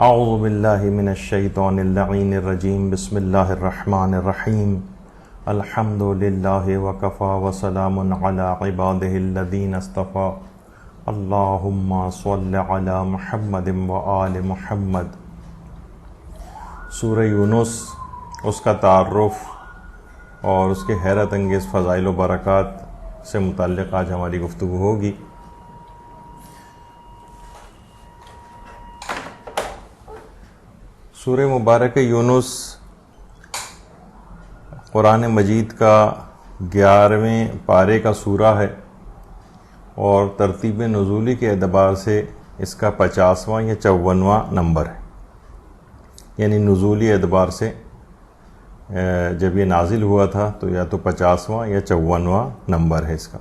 اعوذ باللہ من الشیطان اللعین الرجیم بسم اللہ الرحمن الرحیم الحمد للہ وکفی وسلام علی عبادہ الذین اصطفی اللہم صل علی محمد وآل محمد۔ سورہ یونس، اس کا تعارف اور اس کے حیرت انگیز فضائل و برکات سے متعلق آج ہماری گفتگو ہوگی۔ سورہ مبارک یونس قرآن مجید کا 11ویں پارے کا سورہ ہے اور ترتیب نزولی کے اعتبار سے اس کا 50واں یا 54واں نمبر ہے، یعنی نزولی اعتبار سے جب یہ نازل ہوا تھا تو یا تو 50واں یا 54واں نمبر ہے اس کا۔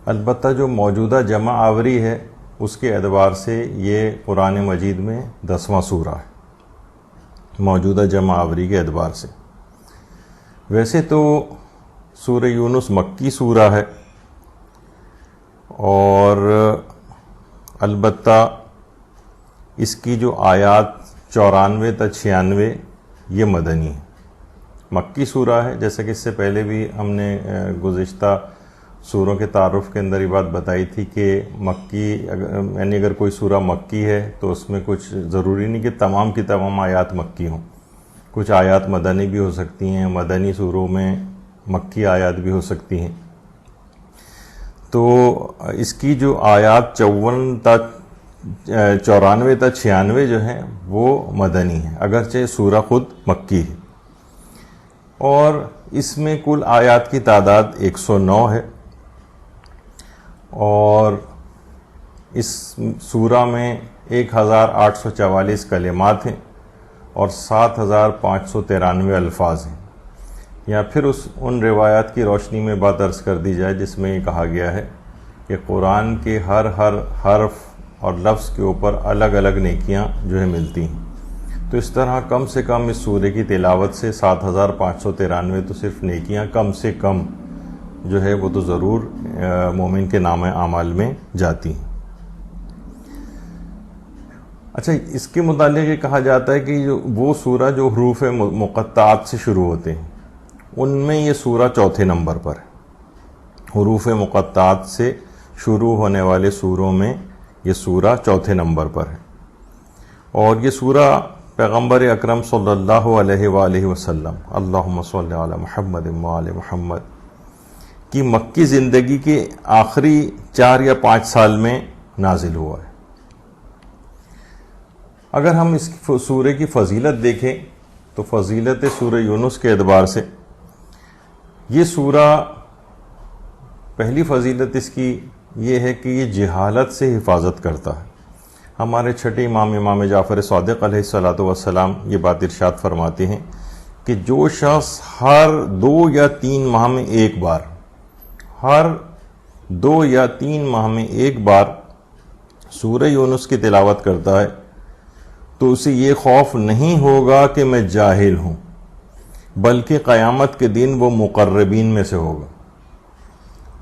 البتہ جو موجودہ جمع آوری ہے اس کے اعتبار سے یہ قرآن مجید میں 10واں سورہ ہے، موجودہ جمع آوری کے اعتبار سے۔ ویسے تو سورہ یونس مکی سورہ ہے اور البتہ اس کی جو آیات 94 تا 96 یہ مدنی ہے، مکی سورہ ہے، جیسا کہ اس سے پہلے بھی ہم نے گزشتہ سوروں کے تعارف کے اندر یہ بات بتائی تھی کہ مکی یعنی اگر کوئی سورہ مکی ہے تو اس میں کچھ ضروری نہیں کہ تمام کی تمام آیات مکی ہوں، کچھ آیات مدنی بھی ہو سکتی ہیں، مدنی سوروں میں مکی آیات بھی ہو سکتی ہیں۔ تو اس کی جو آیات 94 تا 96 جو ہیں وہ مدنی ہیں، اگرچہ سورہ خود مکی ہے، اور اس میں کل آیات کی تعداد 109 ہے، اور اس سورہ میں 1844 کلمات ہیں اور 7593 الفاظ ہیں۔ یا پھر ان روایات کی روشنی میں بات عرض کر دی جائے جس میں یہ کہا گیا ہے کہ قرآن کے ہر حرف اور لفظ کے اوپر الگ الگ نیکیاں جو ہے ملتی ہیں، تو اس طرح کم سے کم اس سورے کی تلاوت سے 7593 تو صرف نیکیاں کم سے کم جو ہے وہ تو ضرور مومن کے نام اعمال میں جاتی ہیں۔ اچھا، اس کے متعلق یہ کہا جاتا ہے کہ وہ سورہ جو حروف مقطعات سے شروع ہوتے ہیں ان میں یہ سورہ چوتھے نمبر پر ہے، حروف مقطعات سے شروع ہونے والے سوروں میں یہ سورہ چوتھے نمبر پر ہے، اور یہ سورہ پیغمبر اکرم صلی اللہ علیہ وآلہ وسلم اللہم صل علی محمد وآل محمد کی مکی زندگی کے آخری 4 یا 5 سال میں نازل ہوا ہے۔ اگر ہم اس سورہ کی فضیلت دیکھیں تو فضیلت سورہ یونس کے اعتبار سے یہ سورہ، پہلی فضیلت اس کی یہ ہے کہ یہ جہالت سے حفاظت کرتا ہے۔ ہمارے چھٹے امام جعفر صادق علیہ السلام یہ بات ارشاد فرماتے ہیں کہ جو شخص ہر 2 یا 3 ماہ میں ایک بار، ہر 2 یا 3 ماہ میں ایک بار سورہ یونس کی تلاوت کرتا ہے تو اسے یہ خوف نہیں ہوگا کہ میں جاہل ہوں، بلکہ قیامت کے دن وہ مقربین میں سے ہوگا۔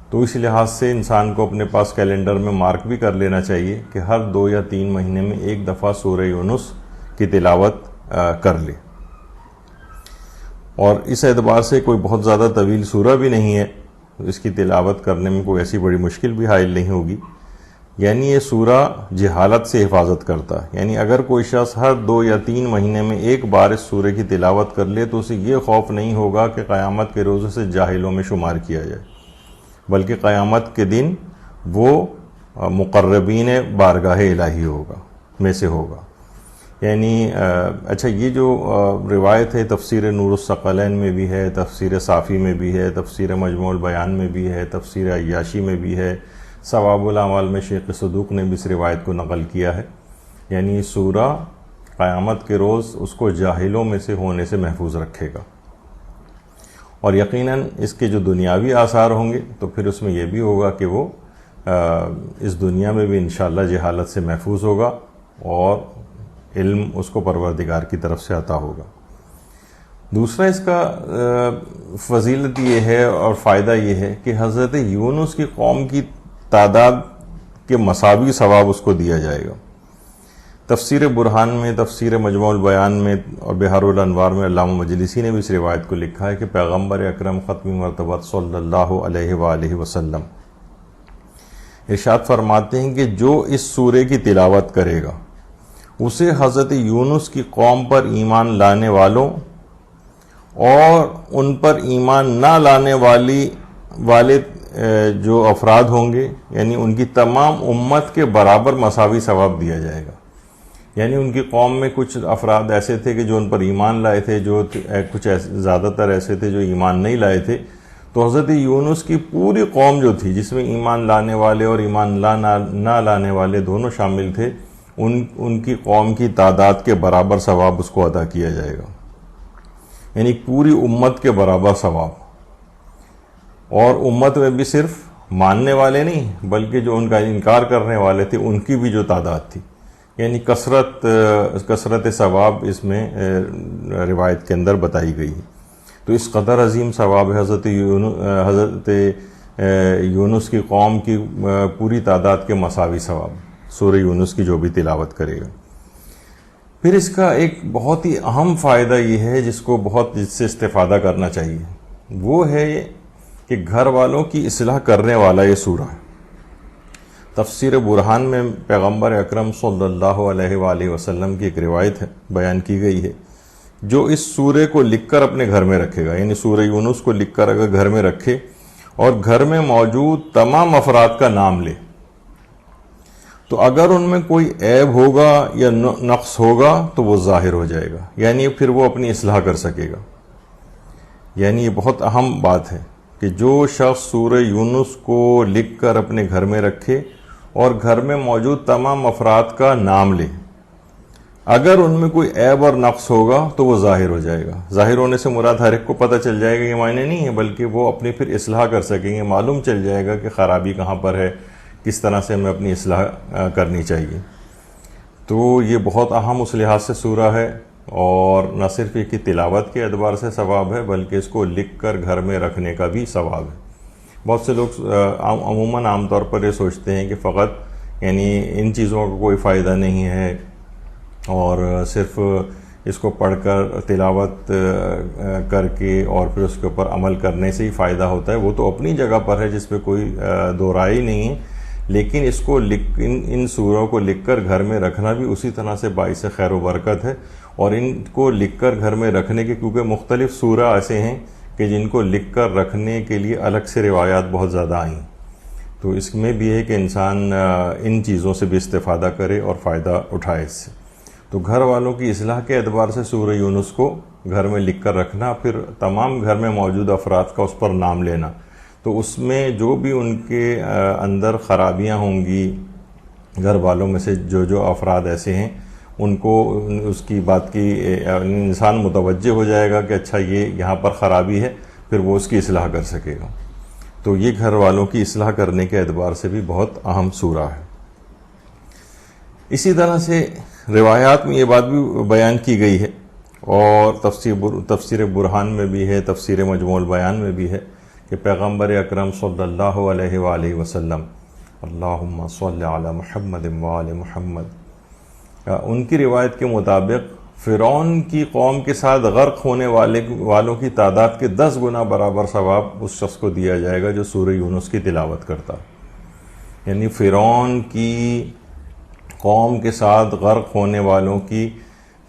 تو اس لحاظ سے انسان کو اپنے پاس کیلنڈر میں مارک بھی کر لینا چاہیے کہ ہر 2 یا 3 مہینے میں ایک دفعہ سورہ یونس کی تلاوت کر لے، اور اس اعتبار سے کوئی بہت زیادہ طویل سورہ بھی نہیں ہے، اس کی تلاوت کرنے میں کوئی ایسی بڑی مشکل بھی حائل نہیں ہوگی۔ یعنی یہ سورہ جہالت سے حفاظت کرتا ہے، یعنی اگر کوئی شخص ہر 2 یا 3 مہینے میں ایک بار اس سورہ کی تلاوت کر لے تو اسے یہ خوف نہیں ہوگا کہ قیامت کے روز سے جاہلوں میں شمار کیا جائے، بلکہ قیامت کے دن وہ مقربین بارگاہ الہی میں سے ہوگا۔ یعنی اچھا، یہ جو روایت ہے تفسیر نور الثقلین میں بھی ہے، تفسیر صافی میں بھی ہے، تفسیر مجموع البیان میں بھی ہے، تفسیر عیاشی میں بھی ہے، ثواب الاعمال میں شیخ صدوق نے بھی اس روایت کو نقل کیا ہے۔ یعنی سورہ قیامت کے روز اس کو جاہلوں میں سے ہونے سے محفوظ رکھے گا، اور یقیناً اس کے جو دنیاوی آثار ہوں گے تو پھر اس میں یہ بھی ہوگا کہ وہ اس دنیا میں بھی انشاءاللہ جہالت سے محفوظ ہوگا اور علم اس کو پروردگار کی طرف سے عطا ہوگا۔ دوسرا اس کا فضیلت یہ ہے اور فائدہ یہ ہے کہ حضرت یونس کی قوم کی تعداد کے مساوی ثواب اس کو دیا جائے گا۔ تفسیر برہان میں، تفسیر مجموع البیان میں اور بحار الانوار میں علامہ مجلسی نے بھی اس روایت کو لکھا ہے کہ پیغمبر اکرم ختمی مرتبہ صلی اللہ علیہ وآلہ وسلم ارشاد فرماتے ہیں کہ جو اس سورے کی تلاوت کرے گا اسے حضرت یونس کی قوم پر ایمان لانے والوں اور ان پر ایمان نہ لانے والے جو افراد ہوں گے، یعنی ان کی تمام امت کے برابر مساوی ثواب دیا جائے گا۔ یعنی ان کی قوم میں کچھ افراد ایسے تھے کہ جو ان پر ایمان لائے تھے، جو کچھ زیادہ تر ایسے تھے جو ایمان نہیں لائے تھے، تو حضرت یونس کی پوری قوم جو تھی، جس میں ایمان لانے والے اور ایمان نہ لانے والے دونوں شامل تھے، ان کی قوم کی تعداد کے برابر ثواب اس کو ادا کیا جائے گا، یعنی پوری امت کے برابر ثواب۔ اور امت میں بھی صرف ماننے والے نہیں بلکہ جو ان کا انکار کرنے والے تھے ان کی بھی جو تعداد تھی، یعنی کثرت ثواب اس میں روایت کے اندر بتائی گئی ہے۔ تو اس قدر عظیم ثواب ہے حضرت یونس کی قوم کی پوری تعداد کے مساوی ثواب، سورہ یونس کی جو بھی تلاوت کرے گا۔ پھر اس کا ایک بہت ہی اہم فائدہ یہ ہے جس سے استفادہ کرنا چاہیے، وہ ہے کہ گھر والوں کی اصلاح کرنے والا یہ سورہ ہے۔ تفسیر برہان میں پیغمبر اکرم صلی اللہ علیہ وآلہ وسلم کی ایک روایت ہے، بیان کی گئی ہے، جو اس سورے کو لکھ کر اپنے گھر میں رکھے گا، یعنی سورہ یونس کو لکھ کر اگر گھر میں رکھے اور گھر میں موجود تمام افراد کا نام لے، تو اگر ان میں کوئی عیب ہوگا یا نقص ہوگا تو وہ ظاہر ہو جائے گا، یعنی پھر وہ اپنی اصلاح کر سکے گا۔ یعنی یہ بہت اہم بات ہے کہ جو شخص سورہ یونس کو لکھ کر اپنے گھر میں رکھے اور گھر میں موجود تمام افراد کا نام لے، اگر ان میں کوئی عیب اور نقص ہوگا تو وہ ظاہر ہو جائے گا۔ ظاہر ہونے سے مراد ہر ایک کو پتہ چل جائے گا یہ معنی نہیں ہے، بلکہ وہ اپنی پھر اصلاح کر سکیں گے، معلوم چل جائے گا کہ خرابی کہاں پر ہے، کس طرح سے ہمیں اپنی اصلاح کرنی چاہیے۔ تو یہ بہت اہم اس لحاظ سے سورہ ہے، اور نہ صرف یہ کہ تلاوت کے اعتبار سے ثواب ہے بلکہ اس کو لکھ کر گھر میں رکھنے کا بھی ثواب ہے۔ بہت سے لوگ عموماً عام طور پر یہ سوچتے ہیں کہ فقط یعنی ان چیزوں کا کوئی فائدہ نہیں ہے اور صرف اس کو پڑھ کر تلاوت کر کے اور پھر اس کے اوپر عمل کرنے سے ہی فائدہ ہوتا ہے۔ وہ تو اپنی جگہ پر ہے جس پہ کوئی دو رائے نہیں ہے، لیکن اس کو ان سوروں کو لکھ کر گھر میں رکھنا بھی اسی طرح سے باعث خیر و برکت ہے۔ اور ان کو لکھ کر گھر میں رکھنے کے کیونکہ مختلف سورہ ایسے ہیں کہ جن کو لکھ کر رکھنے کے لیے الگ سے روایات بہت زیادہ آئیں، تو اس میں بھی ہے کہ انسان ان چیزوں سے بھی استفادہ کرے اور فائدہ اٹھائے اس سے۔ تو گھر والوں کی اصلاح کے اعتبار سے سورہ یونس کو گھر میں لکھ کر رکھنا، پھر تمام گھر میں موجود افراد کا اس پر نام لینا، تو اس میں جو بھی ان کے اندر خرابیاں ہوں گی، گھر والوں میں سے جو افراد ایسے ہیں ان کو اس کی بات کی انسان متوجہ ہو جائے گا کہ اچھا یہ یہاں پر خرابی ہے، پھر وہ اس کی اصلاح کر سکے گا۔ تو یہ گھر والوں کی اصلاح کرنے کے اعتبار سے بھی بہت اہم سورہ ہے۔ اسی طرح سے روایات میں یہ بات بھی بیان کی گئی ہے، اور تفسیر برہان میں بھی ہے، تفسیر مجموع البیان میں بھی ہے کہ پیغمبر اکرم صلی اللہ علیہ وآلہ وسلم اللہم صلی علی محمد وآل محمد، ان کی روایت کے مطابق فرعون کی قوم کے ساتھ غرق ہونے والوں کی تعداد کے 10 گنا برابر ثواب اس شخص کو دیا جائے گا جو سورہ یونس کی تلاوت کرتا، یعنی فرعون کی قوم کے ساتھ غرق ہونے والوں کی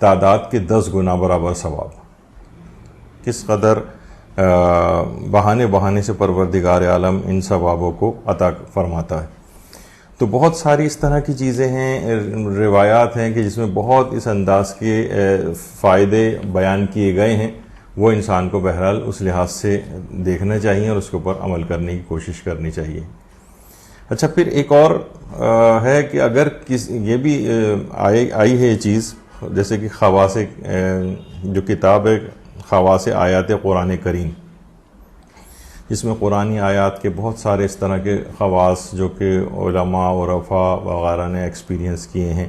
تعداد کے 10 گنا برابر ثواب۔ کس قدر بہانے سے پروردگار عالم ان ثوابوں کو عطا فرماتا ہے۔ تو بہت ساری اس طرح کی چیزیں ہیں، روایات ہیں کہ جس میں بہت اس انداز کے فائدے بیان کیے گئے ہیں، وہ انسان کو بہرحال اس لحاظ سے دیکھنا چاہیے اور اس کے اوپر عمل کرنے کی کوشش کرنی چاہیے۔ اچھا، پھر ایک اور ہے کہ اگر یہ بھی آئی ہے یہ چیز، جیسے کہ خواص جو کتاب ہے خواص آیات قرآن کریم، جس میں قرآنی آیات کے بہت سارے اس طرح کے خواص جو کہ علماء عرفاء وغیرہ نے ایکسپیرینس کیے ہیں،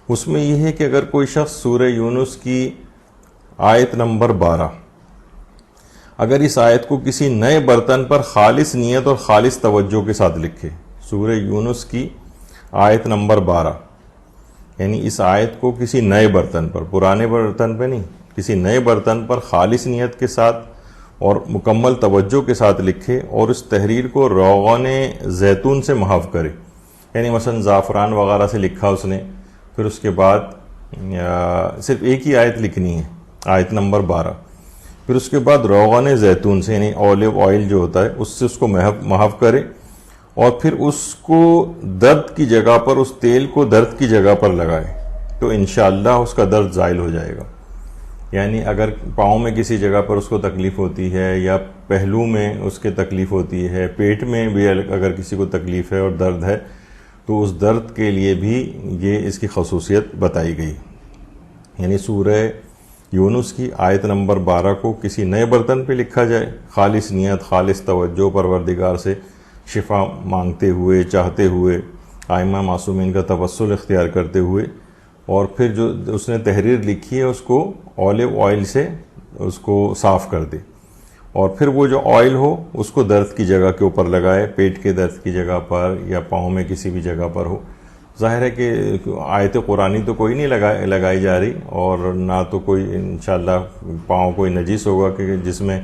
اس میں یہ ہے کہ اگر کوئی شخص سورہ یونس کی آیت نمبر 12 اگر اس آیت کو کسی نئے برتن پر خالص نیت اور خالص توجہ کے ساتھ لکھے، سورہ یونس کی آیت نمبر 12 یعنی اس آیت کو کسی نئے برتن پر، پرانے برتن پہ نہیں، کسی نئے برتن پر خالص نیت کے ساتھ اور مکمل توجہ کے ساتھ لکھے اور اس تحریر کو روغن زیتون سے محو کرے. یعنی مثلا زعفران وغیرہ سے لکھا اس نے، پھر اس کے بعد صرف ایک ہی آیت لکھنی ہے، آیت نمبر 12، پھر اس کے بعد روغن زیتون سے یعنی اولیو آئل جو ہوتا ہے اس سے اس کو محو کرے، اور پھر اس کو درد کی جگہ پر، اس تیل کو درد کی جگہ پر لگائے تو انشاءاللہ اس کا درد زائل ہو جائے گا. یعنی اگر پاؤں میں کسی جگہ پر اس کو تکلیف ہوتی ہے یا پہلو میں اس کے تکلیف ہوتی ہے، پیٹ میں بھی اگر کسی کو تکلیف ہے اور درد ہے تو اس درد کے لیے بھی یہ اس کی خصوصیت بتائی گئی. یعنی سورہ یونس کی آیت نمبر 12 کو کسی نئے برتن پہ لکھا جائے، خالص نیت، خالص توجہ، پروردگار سے شفا مانگتے ہوئے، چاہتے ہوئے، آئمہ معصومین کا توسل اختیار کرتے ہوئے، اور پھر جو اس نے تحریر لکھی ہے اس کو اولیو آئل سے اس کو صاف کر دے، اور پھر وہ جو آئل ہو اس کو درد کی جگہ کے اوپر لگائے، پیٹ کے درد کی جگہ پر یا پاؤں میں کسی بھی جگہ پر ہو. ظاہر ہے کہ آیت قرآنی تو کوئی نہیں لگائی جا رہی، اور نہ تو کوئی انشاءاللہ پاؤں کوئی نجیس ہوگا کہ جس میں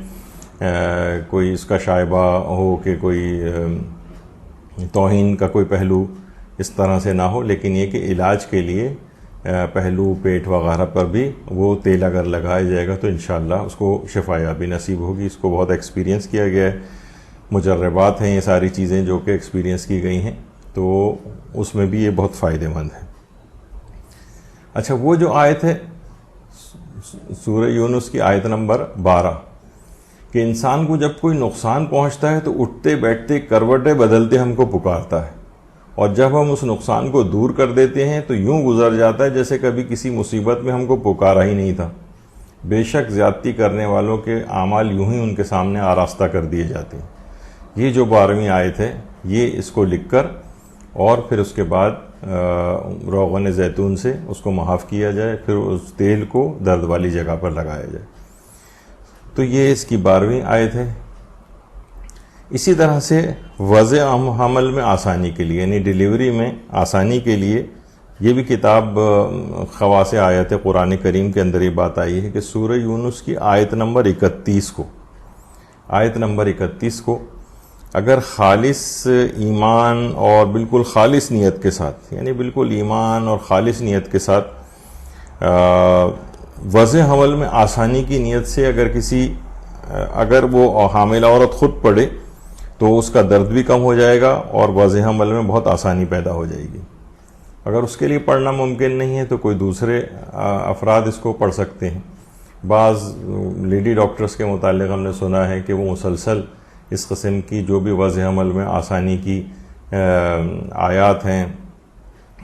کوئی اس کا شائبہ ہو کہ کوئی توہین کا کوئی پہلو اس طرح سے نہ ہو، لیکن یہ کہ علاج کے لیے پہلو، پیٹ وغیرہ پر بھی وہ تیل اگر لگایا جائے گا تو انشاءاللہ اس کو شفا یابی نصیب ہوگی. اس کو بہت ایکسپیرینس کیا گیا ہے، مجربات ہیں یہ ساری چیزیں جو کہ ایکسپیرینس کی گئی ہیں، تو اس میں بھی یہ بہت فائدہ مند ہے. اچھا، وہ جو آیت ہے سورہ یونس کی آیت نمبر 12 کہ انسان کو جب کوئی نقصان پہنچتا ہے تو اٹھتے بیٹھتے کروٹیں بدلتے ہم کو پکارتا ہے، اور جب ہم اس نقصان کو دور کر دیتے ہیں تو یوں گزر جاتا ہے جیسے کبھی کسی مصیبت میں ہم کو پکارا ہی نہیں تھا. بے شک زیادتی کرنے والوں کے اعمال یوں ہی ان کے سامنے آراستہ کر دیے جاتے ہیں. یہ جو 12ویں آیت ہے یہ اس کو لکھ کر اور پھر اس کے بعد روغن زیتون سے اس کو محو کیا جائے، پھر اس تیل کو درد والی جگہ پر لگایا جائے. تو یہ اس کی 12ویں آیت ہے. اسی طرح سے وضع حمل میں آسانی کے لیے یعنی ڈیلیوری میں آسانی کے لیے یہ بھی کتاب خواص آیت قرآن کریم کے اندر یہ بات آئی ہے کہ سورہ یونس کی آیت نمبر 31 کو اگر خالص ایمان اور بالکل خالص نیت کے ساتھ، یعنی بالکل ایمان اور خالص نیت کے ساتھ وضع حمل میں آسانی کی نیت سے اگر وہ حاملہ عورت خود پڑھے تو اس کا درد بھی کم ہو جائے گا اور وضع حمل میں بہت آسانی پیدا ہو جائے گی. اگر اس کے لیے پڑھنا ممکن نہیں ہے تو کوئی دوسرے افراد اس کو پڑھ سکتے ہیں. بعض لیڈی ڈاکٹرز کے متعلق ہم نے سنا ہے کہ وہ مسلسل اس قسم کی جو بھی وضع حمل میں آسانی کی آیات ہیں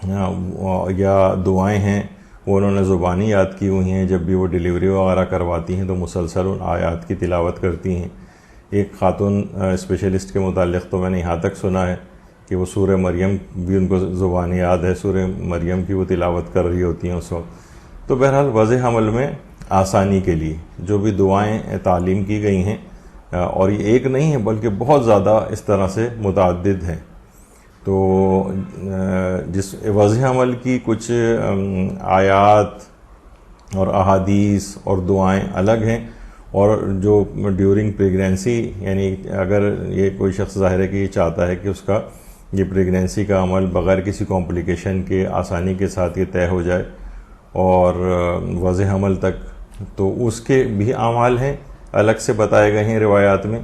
یا دعائیں ہیں وہ انہوں نے زبانی یاد کی ہوئی ہیں. جب بھی وہ ڈیلیوری وغیرہ کرواتی ہیں تو مسلسل ان آیات کی تلاوت کرتی ہیں. ایک خاتون اسپیشلسٹ کے متعلق تو میں نے یہاں تک سنا ہے کہ وہ سورہ مریم بھی ان کو زبانی یاد ہے، سورہ مریم کی وہ تلاوت کر رہی ہوتی ہیں اس وقت. تو بہرحال وضع حمل میں آسانی کے لیے جو بھی دعائیں تعلیم کی گئی ہیں، اور یہ ایک نہیں ہے بلکہ بہت زیادہ اس طرح سے متعدد ہیں. تو جس وضع حمل کی کچھ آیات اور احادیث اور دعائیں الگ ہیں، اور جو ڈیورنگ پریگنینسی یعنی اگر یہ کوئی شخص ظاہر ہے کہ یہ چاہتا ہے کہ اس کا یہ پریگنینسی کا عمل بغیر کسی کمپلیکیشن کے آسانی کے ساتھ یہ طے ہو جائے اور وضع حمل تک، تو اس کے بھی اعمال ہیں الگ سے بتائے گئے ہیں روایات میں.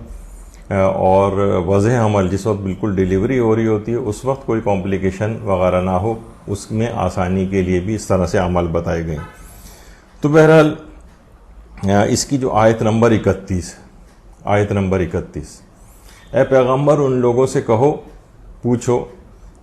اور وضع حمل جس وقت بالکل ڈیلیوری ہو رہی ہوتی ہے اس وقت کوئی کمپلیکیشن وغیرہ نہ ہو، اس میں آسانی کے لیے بھی اس طرح سے اعمال بتائے گئے ہیں. تو بہرحال اس کی جو آیت نمبر 31 اے پیغمبر ان لوگوں سے پوچھو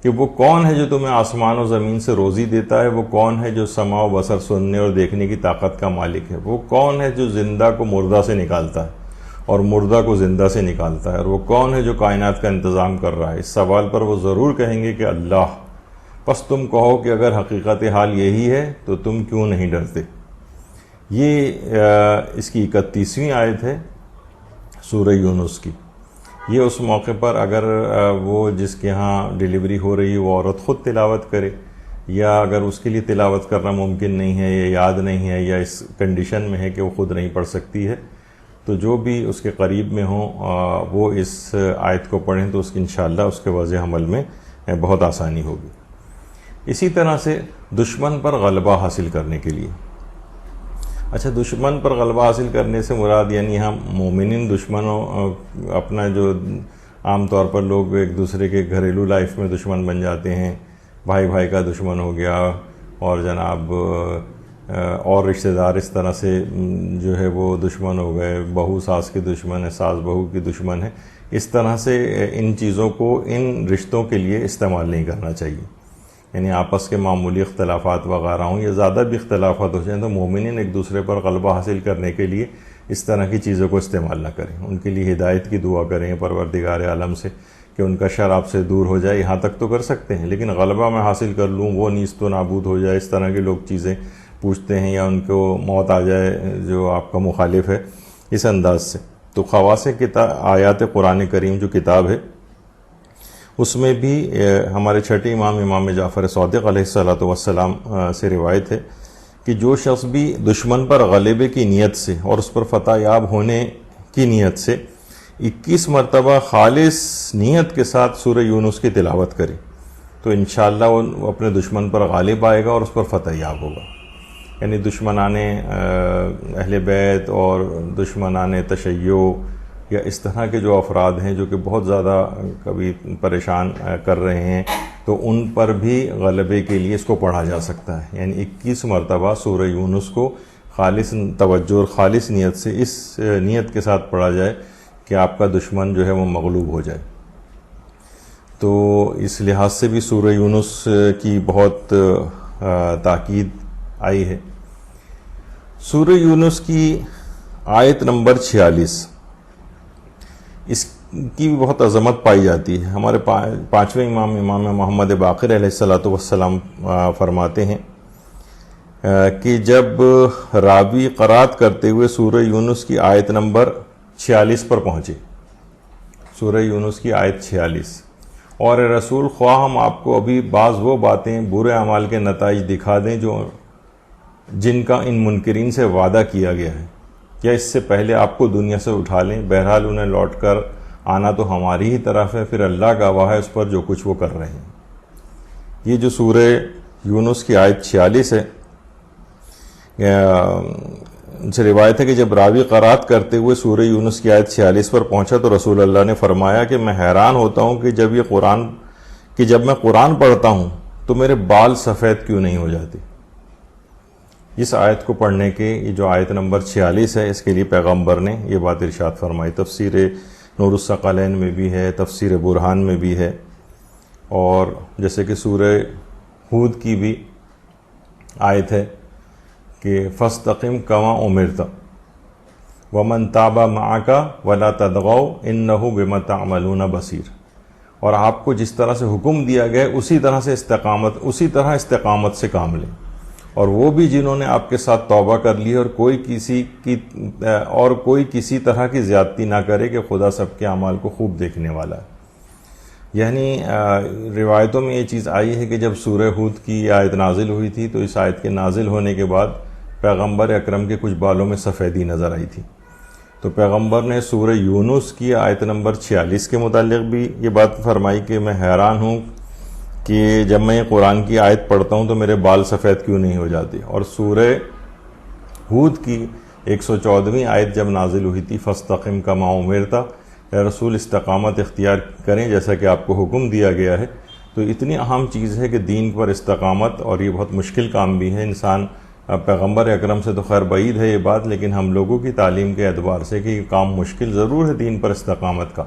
کہ وہ کون ہے جو تمہیں آسمان و زمین سے روزی دیتا ہے، وہ کون ہے جو سمع و بصر سننے اور دیکھنے کی طاقت کا مالک ہے، وہ کون ہے جو زندہ کو مردہ سے نکالتا ہے اور مردہ کو زندہ سے نکالتا ہے، اور وہ کون ہے جو کائنات کا انتظام کر رہا ہے. اس سوال پر وہ ضرور کہیں گے کہ اللہ. پس تم کہو کہ اگر حقیقت حال یہی ہے تو تم کیوں نہیں ڈرتے. یہ اس کی 31ویں آیت ہے سورہ یونس کی. یہ اس موقع پر اگر وہ جس کے ہاں ڈیلیوری ہو رہی ہے وہ عورت خود تلاوت کرے یا اگر اس کے لیے تلاوت کرنا ممکن نہیں ہے یا یاد نہیں ہے یا اس کنڈیشن میں ہے کہ وہ خود نہیں پڑھ سکتی ہے، تو جو بھی اس کے قریب میں ہوں وہ اس آیت کو پڑھیں تو اس کی انشاءاللہ اس کے واضح عمل میں بہت آسانی ہوگی۔ اسی طرح سے دشمن پر غلبہ حاصل کرنے کے لیے، اچھا دشمن پر غلبہ حاصل کرنے سے مراد یعنی ہم مومنین دشمنوں اپنا جو عام طور پر لوگ ایک دوسرے کے گھریلو لائف میں دشمن بن جاتے ہیں، بھائی بھائی کا دشمن ہو گیا اور جناب اور رشتہ دار اس طرح سے جو ہے وہ دشمن ہو گئے، بہو ساس کی دشمن ہے، ساس بہو کی دشمن ہے، اس طرح سے ان چیزوں کو ان رشتوں کے لیے استعمال نہیں کرنا چاہیے۔ یعنی آپس کے معمولی اختلافات وغیرہ ہوں یا زیادہ بھی اختلافات ہو جائیں تو مومنین ایک دوسرے پر غلبہ حاصل کرنے کے لیے اس طرح کی چیزوں کو استعمال نہ کریں، ان کے لیے ہدایت کی دعا کریں پروردگار عالم سے کہ ان کا شر آپ سے دور ہو جائے، یہاں تک تو کر سکتے ہیں، لیکن غلبہ میں حاصل کر لوں وہ نیست و نابود ہو جائے، اس طرح کے لوگ چیزیں پوچھتے ہیں یا ان کو موت آ جائے جو آپ کا مخالف ہے، اس انداز سے۔ تو خواص آیات قرآن کریم جو کتاب ہے اس میں بھی ہمارے چھٹے امام جعفر صادق علیہ السلام سے روایت ہے کہ جو شخص بھی دشمن پر غلبے کی نیت سے اور اس پر فتح یاب ہونے کی نیت سے 21 مرتبہ خالص نیت کے ساتھ سورہ یونس کی تلاوت کرے تو انشاءاللہ وہ اپنے دشمن پر غالب آئے گا اور اس پر فتح یاب ہوگا۔ یعنی دشمنان اہل بیت اور دشمنان تشیع یا اس طرح کے جو افراد ہیں جو کہ بہت زیادہ کبھی پریشان کر رہے ہیں تو ان پر بھی غلبے کے لیے اس کو پڑھا جا سکتا ہے۔ یعنی 21 مرتبہ سورہ یونس کو خالص توجہ اور خالص نیت سے اس نیت کے ساتھ پڑھا جائے کہ آپ کا دشمن جو ہے وہ مغلوب ہو جائے۔ تو اس لحاظ سے بھی سورہ یونس کی بہت تاکید آئی ہے۔ سورہ یونس کی آیت نمبر 46 اس کی بھی بہت عظمت پائی جاتی ہے۔ ہمارے پانچویں امام محمد باقر علیہ السلام فرماتے ہیں کہ جب راوی قرات کرتے ہوئے سورہ یونس کی آیت نمبر 46 پر پہنچے، سورہ یونس کی آیت 46، اور رسول خواہ ہم آپ کو ابھی بعض وہ باتیں برے اعمال کے نتائج دکھا دیں جن کا ان منکرین سے وعدہ کیا گیا ہے، یا اس سے پہلے آپ کو دنیا سے اٹھا لیں، بہرحال انہیں لوٹ کر آنا تو ہماری ہی طرف ہے، پھر اللہ گواہ ہے اس پر جو کچھ وہ کر رہے ہیں۔ یہ جو سورہ یونس کی آیت 46 ہے، ان سے روایت ہے کہ جب راوی قرات کرتے ہوئے سورہ یونس کی آیت 46 پر پہنچا تو رسول اللہ نے فرمایا کہ میں حیران ہوتا ہوں کہ جب میں قرآن پڑھتا ہوں تو میرے بال سفید کیوں نہیں ہو جاتے۔ اس آیت کو پڑھنے کے یہ جو آیت نمبر 46 ہے اس کے لیے پیغمبر نے یہ بات ارشاد فرمائی۔ تفسیر نور الثقلین میں بھی ہے، تفسیر برہان میں بھی ہے، اور جیسے کہ سورہ ہود کی بھی آیت ہے کہ فاستقم کما امرت ومن تاب معک ولا تطغوا انہ بما تعملون بصیر، اور آپ کو جس طرح سے حکم دیا گیا اسی طرح استقامت سے کام لیں، اور وہ بھی جنہوں نے آپ کے ساتھ توبہ کر لی اور کوئی کسی طرح کی زیادتی نہ کرے کہ خدا سب کے اعمال کو خوب دیکھنے والا ہے۔ یعنی روایتوں میں یہ چیز آئی ہے کہ جب سورہ ہود کی آیت نازل ہوئی تھی تو اس آیت کے نازل ہونے کے بعد پیغمبر اکرم کے کچھ بالوں میں سفیدی نظر آئی تھی، تو پیغمبر نے سورہ یونس کی آیت نمبر 46 کے متعلق بھی یہ بات فرمائی کہ میں حیران ہوں کہ جب میں قرآن کی آیت پڑھتا ہوں تو میرے بال سفید کیوں نہیں ہو جاتے۔ اور سورہ ہود کی 114ویں آیت جب نازل ہوئی تھی فاستقم کما امرت، اے رسول استقامت اختیار کریں جیسا کہ آپ کو حکم دیا گیا ہے۔ تو اتنی اہم چیز ہے کہ دین پر استقامت، اور یہ بہت مشکل کام بھی ہے۔ انسان پیغمبر اکرم سے تو خیر بعید ہے یہ بات، لیکن ہم لوگوں کی تعلیم کے اعتبار سے کہ یہ کام مشکل ضرور ہے دین پر استقامت کا،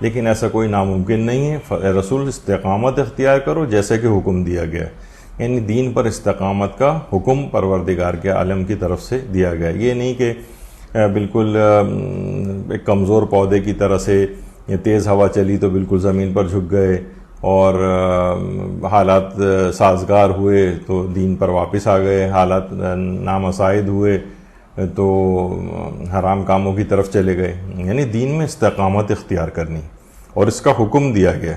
لیکن ایسا کوئی ناممکن نہیں ہے۔ رسول استقامت اختیار کرو جیسے کہ حکم دیا گیا، یعنی دین پر استقامت کا حکم پروردگار کے عالم کی طرف سے دیا گیا۔ یہ نہیں کہ بالکل ایک کمزور پودے کی طرح سے تیز ہوا چلی تو بالکل زمین پر جھک گئے، اور حالات سازگار ہوئے تو دین پر واپس آ گئے، حالات نامساعد ہوئے تو حرام کاموں کی طرف چلے گئے۔ یعنی دین میں استقامت اختیار کرنی اور اس کا حکم دیا گیا۔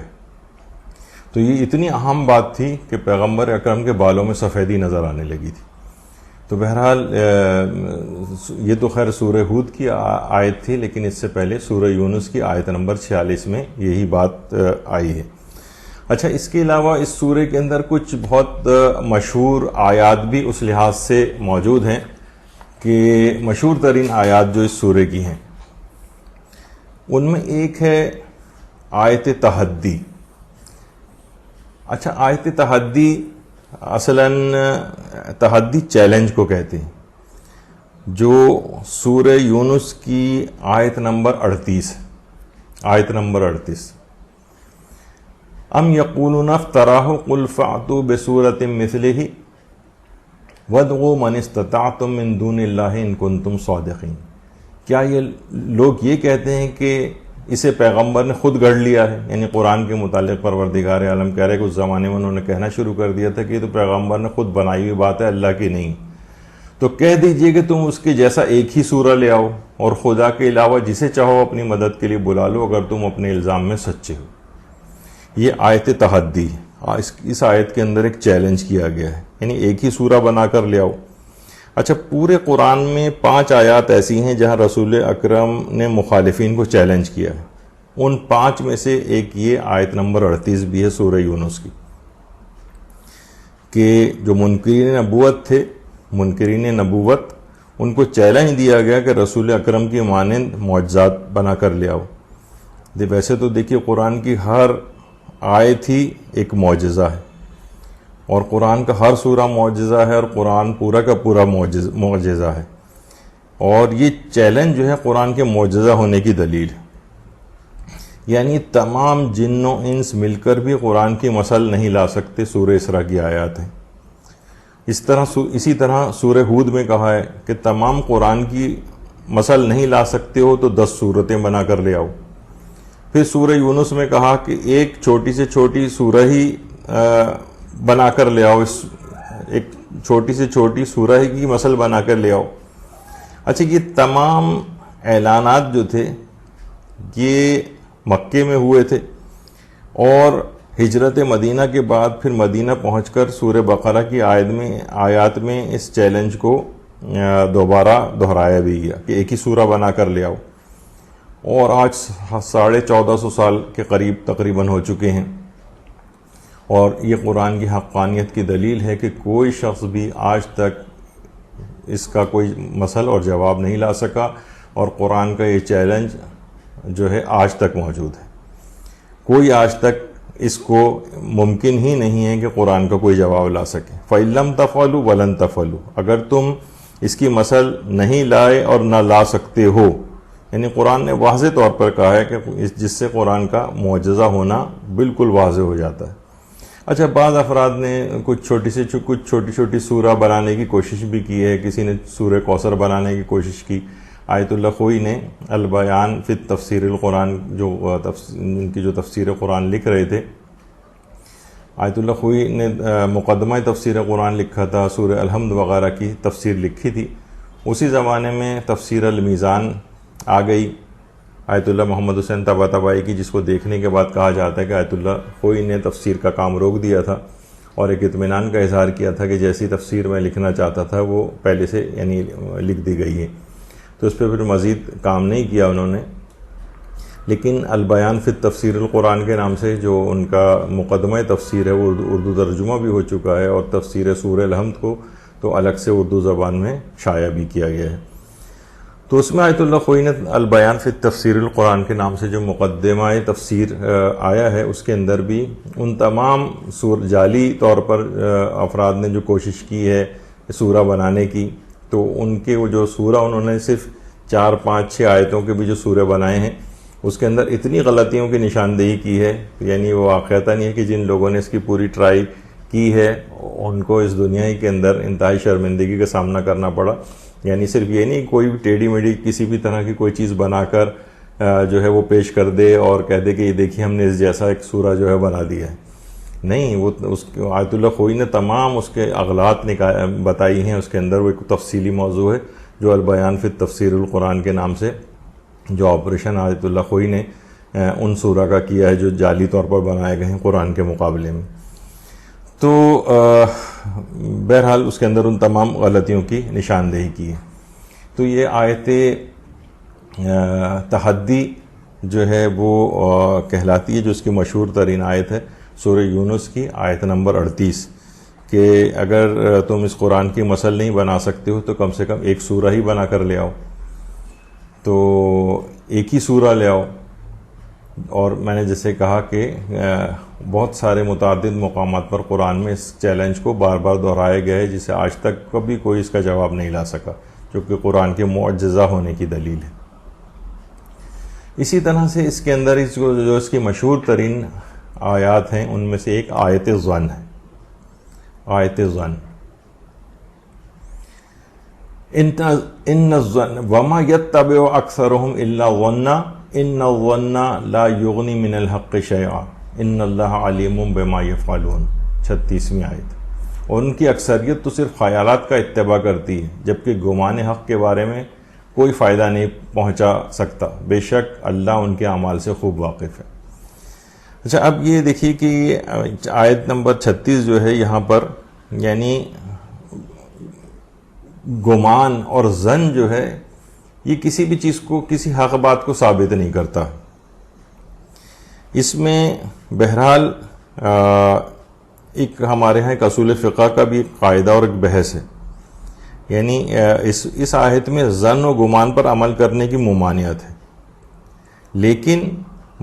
تو یہ اتنی اہم بات تھی کہ پیغمبر اکرم کے بالوں میں سفیدی نظر آنے لگی تھی. تو بہرحال یہ تو خیر سورہ ہود کی آیت تھی، لیکن اس سے پہلے سورہ یونس کی آیت نمبر 46 میں یہی بات آئی ہے. اچھا، اس کے علاوہ اس سورے کے اندر کچھ بہت مشہور آیات بھی اس لحاظ سے موجود ہیں کہ مشہور ترین آیات جو اس سورے کی ہیں ان میں ایک ہے آیت تحدی. اچھا، آیت تحدی اصلاً تحدی چیلنج کو کہتے ہیں، جو سورہ یونس کی آیت نمبر 38 ام یقولون افتراہ قل فأتوا بسورۃ مثلہ وادعوا من استطعتم من دون اللہ ان کنتم صادقین. کیا یہ لوگ یہ کہتے ہیں کہ اسے پیغمبر نے خود گڑھ لیا ہے؟ یعنی قرآن کے متعلق پروردگار عالم کہہ رہے کہ اس زمانے میں انہوں نے کہنا شروع کر دیا تھا کہ یہ تو پیغمبر نے خود بنائی ہوئی بات ہے، اللہ کی نہیں. تو کہہ دیجئے کہ تم اس کے جیسا ایک ہی سورہ لے آؤ اور خدا کے علاوہ جسے چاہو اپنی مدد کے لیے بلا لو اگر تم اپنے الزام میں سچے ہو. یہ آیت تحدی، اس آیت کے اندر ایک چیلنج کیا گیا ہے، یعنی ایک ہی سورہ بنا کر لے آؤ. اچھا، پورے قرآن میں 5 آیات ایسی ہیں جہاں رسول اکرم نے مخالفین کو چیلنج کیا ہے. ان 5 میں سے ایک یہ آیت نمبر 38 بھی ہے سورہ یونس کی، کہ جو منکرین نبوت ان کو چیلنج دیا گیا کہ رسول اکرم کی مانند معجزات بنا کر لے آؤ. ویسے تو دیکھیے قرآن کی ہر آیت ہی ایک معجزہ ہے، اور قرآن کا ہر سورہ معجزہ ہے، اور قرآن پورا کا پورا معجزہ ہے. اور یہ چیلنج جو ہے قرآن کے معجزہ ہونے کی دلیل ہے. یعنی تمام جن و انس مل کر بھی قرآن کی مثل نہیں لا سکتے. سورہ اسراء کی آیات ہیں. اسی طرح سورہ ہود میں کہا ہے کہ تمام قرآن کی مثل نہیں لا سکتے ہو تو 10 سورتیں بنا کر لے آؤ. پھر سورہ یونس میں کہا کہ ایک چھوٹی سے چھوٹی سورہ ہی بنا کر لے آؤ، ایک چھوٹی سے چھوٹی سورہ کی مثل بنا کر لے آؤ. اچھا، یہ تمام اعلانات جو تھے یہ مکے میں ہوئے تھے، اور ہجرت مدینہ کے بعد پھر مدینہ پہنچ کر سورہ بقرہ کی آیات میں اس چیلنج کو دوبارہ دہرایا بھی گیا کہ ایک ہی سورہ بنا کر لے آؤ. اور آج 1450 سال کے قریب تقریباً ہو چکے ہیں، اور یہ قرآن کی حقانیت کی دلیل ہے کہ کوئی شخص بھی آج تک اس کا کوئی مثل اور جواب نہیں لا سکا، اور قرآن کا یہ چیلنج جو ہے آج تک موجود ہے. کوئی آج تک اس کو ممکن ہی نہیں ہے کہ قرآن کا کوئی جواب لا سکے. فَإِن لَمْ تَفْعَلُوا وَلَن تَفْعَلُوا، اگر تم اس کی مثل نہیں لائے اور نہ لا سکتے ہو، یعنی قرآن نے واضح طور پر کہا ہے کہ جس سے قرآن کا معجزہ ہونا بالکل واضح ہو جاتا ہے. اچھا، بعض افراد نے کچھ چھوٹی چھوٹی سورہ بنانے کی کوشش بھی کی ہے. کسی نے سورہ کوثر بنانے کی کوشش کی. آیت اللہ خوئی نے البیان فی تفسیر القرآن ان کی جو تفسیر قرآن لکھ رہے تھے، آیت اللہ خوئی نے مقدمہ تفسیر قرآن لکھا تھا، سورہ الحمد وغیرہ کی تفسیر لکھی تھی. اسی زمانے میں تفسیر المیزان آ گئی آیت اللہ محمد حسین طباطبائی کی، جس کو دیکھنے کے بعد کہا جاتا ہے کہ آیت اللہ خوئی نے تفسیر کا کام روک دیا تھا اور ایک اطمینان کا اظہار کیا تھا کہ جیسی تفسیر میں لکھنا چاہتا تھا وہ پہلے سے یعنی لکھ دی گئی ہے. تو اس پہ پھر مزید کام نہیں کیا انہوں نے. لیکن البیان فی تفسیر القرآن کے نام سے جو ان کا مقدمہ تفسیر ہے وہ اردو ترجمہ بھی ہو چکا ہے، اور تفسیر سورہ الحمد کو تو الگ سے اردو زبان میں شائع بھی کیا گیا ہے. تو اس میں آیت اللہ خوئی نے البیان فی تفسیر القرآن کے نام سے جو مقدمہ تفسیر آیا ہے، اس کے اندر بھی ان تمام جعلی طور پر افراد نے جو کوشش کی ہے سورہ بنانے کی، تو ان کے وہ جو سورہ انہوں نے صرف 4 5 6 آیتوں کے بھی جو سورہ بنائے ہیں، اس کے اندر اتنی غلطیوں کی نشاندہی کی ہے. یعنی وہ واقعتاً نہیں ہے کہ جن لوگوں نے اس کی پوری ٹرائی کی ہے ان کو اس دنیا ہی کے اندر انتہائی شرمندگی کا سامنا کرنا پڑا. یعنی صرف یہ نہیں کوئی بھی ٹیڑھی میڑھی کسی بھی طرح کی کوئی چیز بنا کر جو ہے وہ پیش کر دے اور کہہ دے کہ یہ دیکھیے ہم نے اس جیسا ایک سورہ جو ہے بنا دیا ہے. نہیں، وہ اس آیت اللہ خوئی نے تمام اس کے اغلاط بتائی ہیں. اس کے اندر وہ ایک تفصیلی موضوع ہے جو البیان فی تفسیر القرآن کے نام سے جو آپریشن آیت اللہ خوئی نے ان سورہ کا کیا ہے جو جعلی طور پر بنائے گئے ہیں قرآن کے مقابلے میں. تو بہرحال اس کے اندر ان تمام غلطیوں کی نشاندہی کی ہے. تو یہ آیت تحدی جو ہے وہ کہلاتی ہے, جو اس کی مشہور ترین آیت ہے سورہ یونس کی آیت نمبر 38 کہ اگر تم اس قرآن کی مسل نہیں بنا سکتے ہو تو کم سے کم ایک سورہ ہی بنا کر لے آؤ. تو ایک ہی سورہ لے آؤ. اور میں نے جیسے کہا کہ بہت سارے متعدد مقامات پر قرآن میں اس چیلنج کو بار بار دہرایا گیا ہے, جسے آج تک کبھی کوئی اس کا جواب نہیں لا سکا, جو کہ قرآن کے معجزہ ہونے کی دلیل ہے. اسی طرح سے اس کے اندر جو اس کی مشہور ترین آیات ہیں ان میں سے ایک آیت ظن ہے. آیت ظن, ان الظن وما يتبع اکثرهم الا ظنا ان الظن لا یغنی من الحق شیئا ان اللہ علیم بما یفعلون. 36ویں آیت. اور ان کی اکثریت تو صرف خیالات کا اتباع کرتی ہے, جبکہ گمان حق کے بارے میں کوئی فائدہ نہیں پہنچا سکتا, بے شک اللہ ان کے اعمال سے خوب واقف ہے. اچھا, اب یہ دیکھیے کہ آیت نمبر 36 جو ہے یہاں پر یعنی گمان اور ظن جو ہے یہ کسی بھی چیز کو, کسی حق بات کو ثابت نہیں کرتا. اس میں بہرحال ایک ہمارے ہاں ایک اصول فقہ کا بھی ایک قاعدہ اور ایک بحث ہے. یعنی اس آیت میں ظن و گمان پر عمل کرنے کی ممانعت ہے, لیکن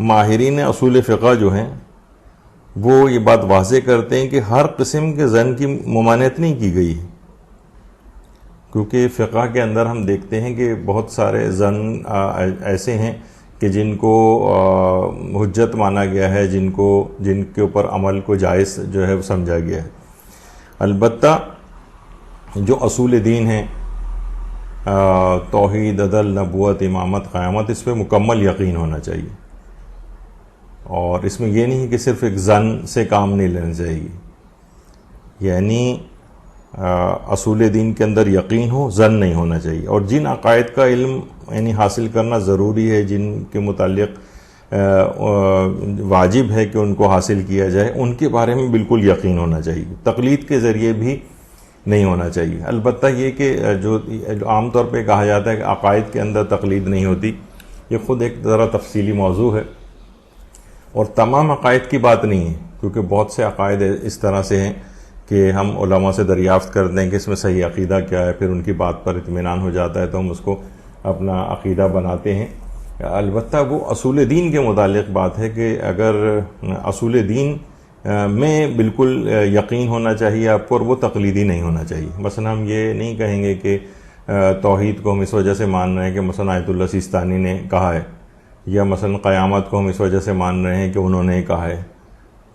ماہرین اصول فقہ جو ہیں وہ یہ بات واضح کرتے ہیں کہ ہر قسم کے ظن کی ممانعت نہیں کی گئی ہے, کیونکہ فقہ کے اندر ہم دیکھتے ہیں کہ بہت سارے ظن ایسے ہیں کہ جن کو حجت مانا گیا ہے, جن کے اوپر عمل کو جائز جو ہے وہ سمجھا گیا ہے. البتہ جو اصول دین ہیں, توحید, عدل, نبوت, امامت, قیامت, اس پہ مکمل یقین ہونا چاہیے. اور اس میں یہ نہیں کہ صرف ایک ظن سے کام نہیں لینا چاہیے, یعنی اصول دین کے اندر یقین ہو, ظن نہیں ہونا چاہیے. اور جن عقائد کا علم یعنی حاصل کرنا ضروری ہے, جن کے متعلق واجب ہے کہ ان کو حاصل کیا جائے, ان کے بارے میں بالکل یقین ہونا چاہیے, تقلید کے ذریعے بھی نہیں ہونا چاہیے. البتہ یہ کہ جو عام طور پہ کہا جاتا ہے کہ عقائد کے اندر تقلید نہیں ہوتی, یہ خود ایک ذرا تفصیلی موضوع ہے, اور تمام عقائد کی بات نہیں ہے, کیونکہ بہت سے عقائد اس طرح سے ہیں کہ ہم علماء سے دریافت کرتے ہیں کہ اس میں صحیح عقیدہ کیا ہے, پھر ان کی بات پر اطمینان ہو جاتا ہے تو ہم اس کو اپنا عقیدہ بناتے ہیں. البتہ وہ اصول دین کے متعلق بات ہے کہ اگر اصول دین میں بالکل یقین ہونا چاہیے آپ کو, اور وہ تقلیدی نہیں ہونا چاہیے. مثلا ہم یہ نہیں کہیں گے کہ توحید کو ہم اس وجہ سے مان رہے ہیں کہ مثلا آیت اللہ سیستانی نے کہا ہے, یا مثلا قیامت کو ہم اس وجہ سے مان رہے ہیں کہ انہوں نے کہا ہے.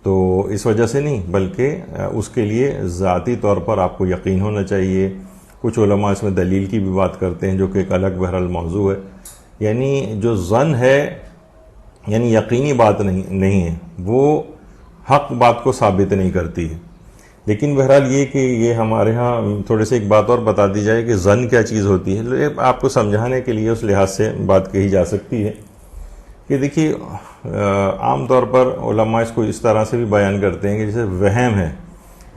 تو اس وجہ سے نہیں, بلکہ اس کے لیے ذاتی طور پر آپ کو یقین ہونا چاہیے. کچھ علماء اس میں دلیل کی بھی بات کرتے ہیں, جو کہ ایک الگ بہرحال موضوع ہے. یعنی جو ظن ہے یعنی یقینی بات نہیں ہے, وہ حق بات کو ثابت نہیں کرتی ہے. لیکن بہرحال یہ کہ یہ ہمارے ہاں تھوڑے سے ایک بات اور بتا دی جائے کہ ظن کیا چیز ہوتی ہے, آپ کو سمجھانے کے لیے اس لحاظ سے بات کہی جا سکتی ہے کہ دیکھیے عام طور پر علماء اس کو اس طرح سے بھی بیان کرتے ہیں کہ جیسے وہم ہے,